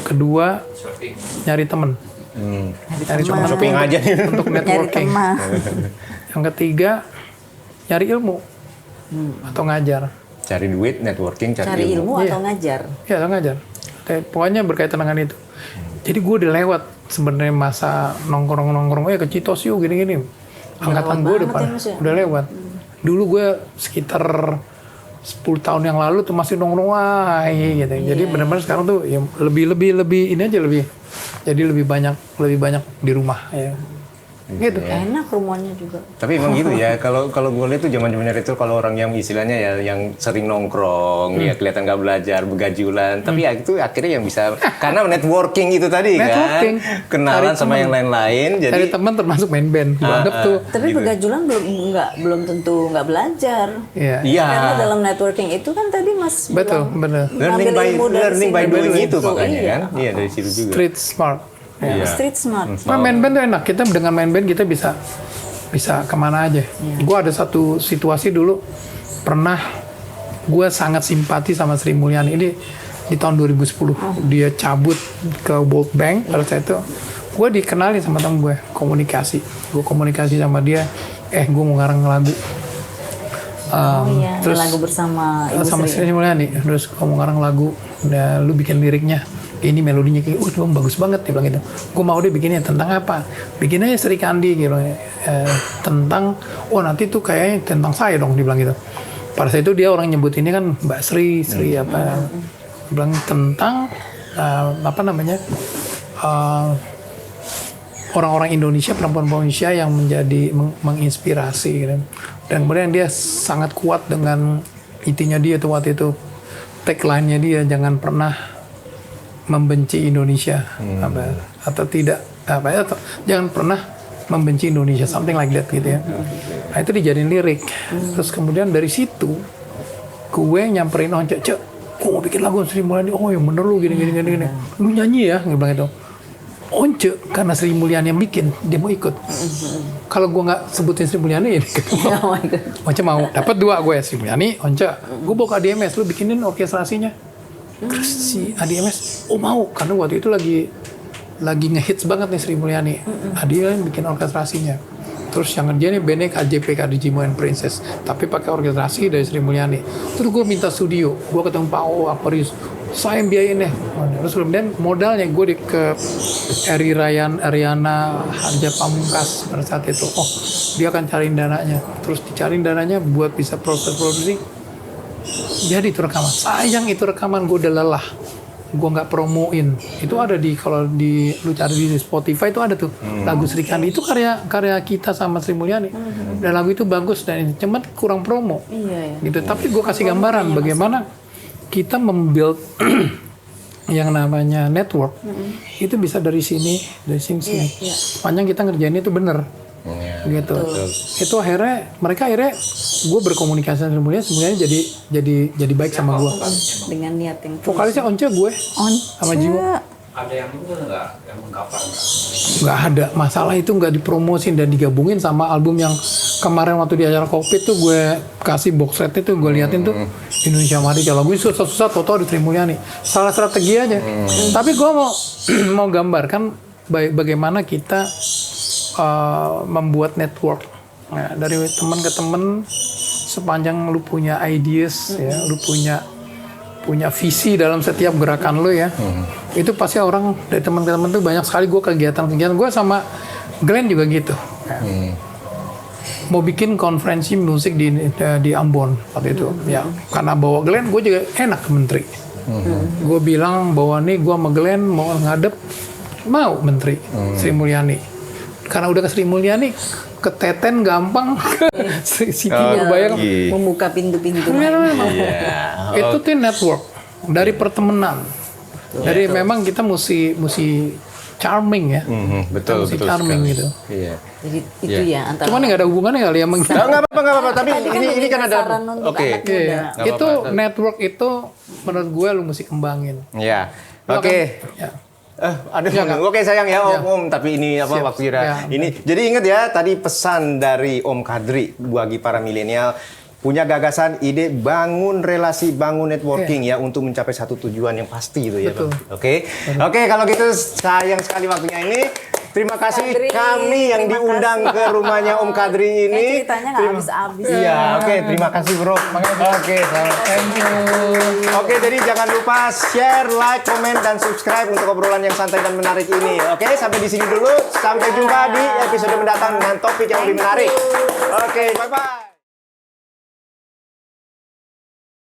Kedua, nyari temen. Nyari teman Shopping aja nih. untuk Nyari networking. teman. Yang ketiga, nyari ilmu atau ngajar. Cari duit, networking, Cari ilmu Iya. atau ngajar. Ya, atau ngajar. Pokoknya berkaitan dengan itu. Jadi gue udah lewat sebenarnya masa nongkrong ke Citos yuk gini-gini. Angkatan gue udah lewat. Dulu gue sekitar 10 tahun yang lalu tuh masih nongkrong gitu. Jadi benar-benar sekarang tuh ya lebih ini aja jadi lebih banyak di rumah ya. Gitu. Enak rumahnya juga. Tapi emang gitu ya, kalau gue lihat tuh zaman-zamannya itu kalau orang yang istilahnya ya yang sering nongkrong, ya kelihatan nggak belajar, begajulan, tapi ya itu akhirnya yang bisa karena networking itu tadi Networking. kan, kenalan sama yang lain-lain, jadi Cari teman termasuk main band. Gue anggap tuh. Tapi begajulan belum tentu nggak belajar. Iya. iya. Karena dalam networking itu kan tadi Mas Betul, bilang, bener. Learning by doing itu makanya iya. kan, iya dari situ juga. Street smart. Iya. Street smart. Nah, main band tuh enak. Kita dengan main band kita bisa kemana aja. Gue ada satu situasi dulu pernah gue sangat simpati sama Sri Mulyani ini di tahun 2010. Dia cabut ke World Bank pada saat itu. Gue dikenalin sama temen gue komunikasi. Gue komunikasi sama dia. Gue mau ngarang lagu. Terus lagu bersama Ibu Sama Sri. Sri Mulyani. Terus kamu ngarang lagu. Udah, lu bikin liriknya. Ini melodinya kayak, bagus banget dia bilang gitu. Gue mau dia bikinnya tentang apa? Bikinnya Sri Kandi gitu. Tentang, nanti tuh kayaknya tentang saya dong dia bilang gitu. Pada saat itu dia orang nyebut ini kan Mbak Sri apa? Dia bilang tentang orang-orang Indonesia, perempuan Indonesia yang menjadi menginspirasi gitu. Dan kemudian dia sangat kuat dengan intinya dia tuh waktu itu tagline-nya dia, jangan pernah membenci Indonesia atau tidak atau jangan pernah membenci Indonesia, something like that gitu ya. Nah itu dijadiin lirik. Terus kemudian dari situ gue nyamperin Once, gue mau bikin lagu Sri Mulyani. Oh yang bener lu gini. Lu nyanyi ya, gue bilang gitu. Once karena Sri Mulyani yang bikin, dia mau ikut. Kalau gue nggak sebutin Sri Mulyani, Once mau. Dapat 2 gue, Sri Mulyani, Once. Gue bawa ke ADMS, lu bikinin orkestrasinya. Terus si ADMS, mau karena waktu itu lagi ngehits banget nih Sri Mulyani. Dia bikin orkestrasinya. Terus yang ngerjain bandnya KJP, Kadijimo and Princess, tapi pakai orkestrasi dari Sri Mulyani. Terus gue minta studio, gue ketemu Pak O, Aquarius, saya yang biayain deh. Terus kemudian modalnya gue ke Ariana Harja Pamungkas pada saat itu. Dia akan cariin dananya. Terus dicariin dananya buat bisa proses-produksi. Jadi itu rekaman. Sayang itu rekaman gue udah lelah. Gue nggak promoin. Itu ada kalau lu cari di Spotify itu ada tuh lagu Sri Kandi. Itu karya kita sama Sri Mulyani. Dan lagu itu bagus dan cuma kurang promo. Iya. Gitu. Tapi gue kasih gambaran bagaimana kita membuild yang namanya network. Itu bisa dari sini. Sepanjang kita ngerjain itu bener. Gitu. Itu akhirnya gue berkomunikasi dengan semuanya jadi baik sama gue. Dengan niat yang Vokalisnya Once gue sama Jimo. Ada yang itu nggak, yang mengcover Nggak ada masalah, itu nggak dipromosin dan digabungin sama album yang kemarin waktu di acara Covid tuh gue kasih box set itu, gue liatin tuh Indonesia Merdeka. Lagu itu susah-susah toto di Sri Mulyani. Salah strategi aja. Tapi gue mau gambarkan bagaimana kita membuat network. Nah, dari teman ke teman, sepanjang lu punya ideas, ya, lu punya visi dalam setiap gerakan lu ya. Itu pasti orang dari teman ke teman tuh banyak sekali. Gue kegiatan gue sama Glenn juga gitu. Mau bikin konferensi musik di Ambon waktu itu. Ya, karena bawa Glenn, gue juga enak ke menteri. Gue bilang bahwa nih gue sama Glenn mau ngadep, mau menteri Sri Mulyani. Karena udah ke Sri Mulyani, keteten gampang, Siti berbayang. Membuka pintu-pintu. Iya. Itu tuh network dari pertemanan. Dari memang kita mesti charming ya. Betul, Mesti betul charming sekali. gitu. Iya. Jadi itu ya antara. Cuman nggak ada hubungannya kali ya mungkin. Nggak apa-apa. Tapi ini kan ada. saran untuk Oke. anak muda. Iya. Nggak Itu apa-apa. network itu menurut gue lu mesti kembangin. Iya. Lu Oke. akan- ya. Aduh, Ya, Kak. oke sayang ya Ya. Om, tapi ini apa Siap. waktu kita Ya. ini. Jadi ingat ya tadi pesan dari Om Kadri bagi para milenial punya gagasan, ide, bangun relasi, bangun networking ya untuk mencapai satu tujuan yang pasti itu ya, Betul. Bang. Oke, kalau gitu sayang sekali waktunya ini. Terima kasih Kadri, kami yang terima diundang kasih. ke rumahnya Om Kadri ini. Ceritanya nggak habis-habis. Iya, oke, terima kasih Bro. Oke, Thank you. Oke, jadi jangan lupa share, like, komen, dan subscribe untuk obrolan yang santai dan menarik ini. Oke, sampai di sini dulu. Sampai jumpa di episode mendatang dengan topik yang lebih menarik. Oke, bye-bye.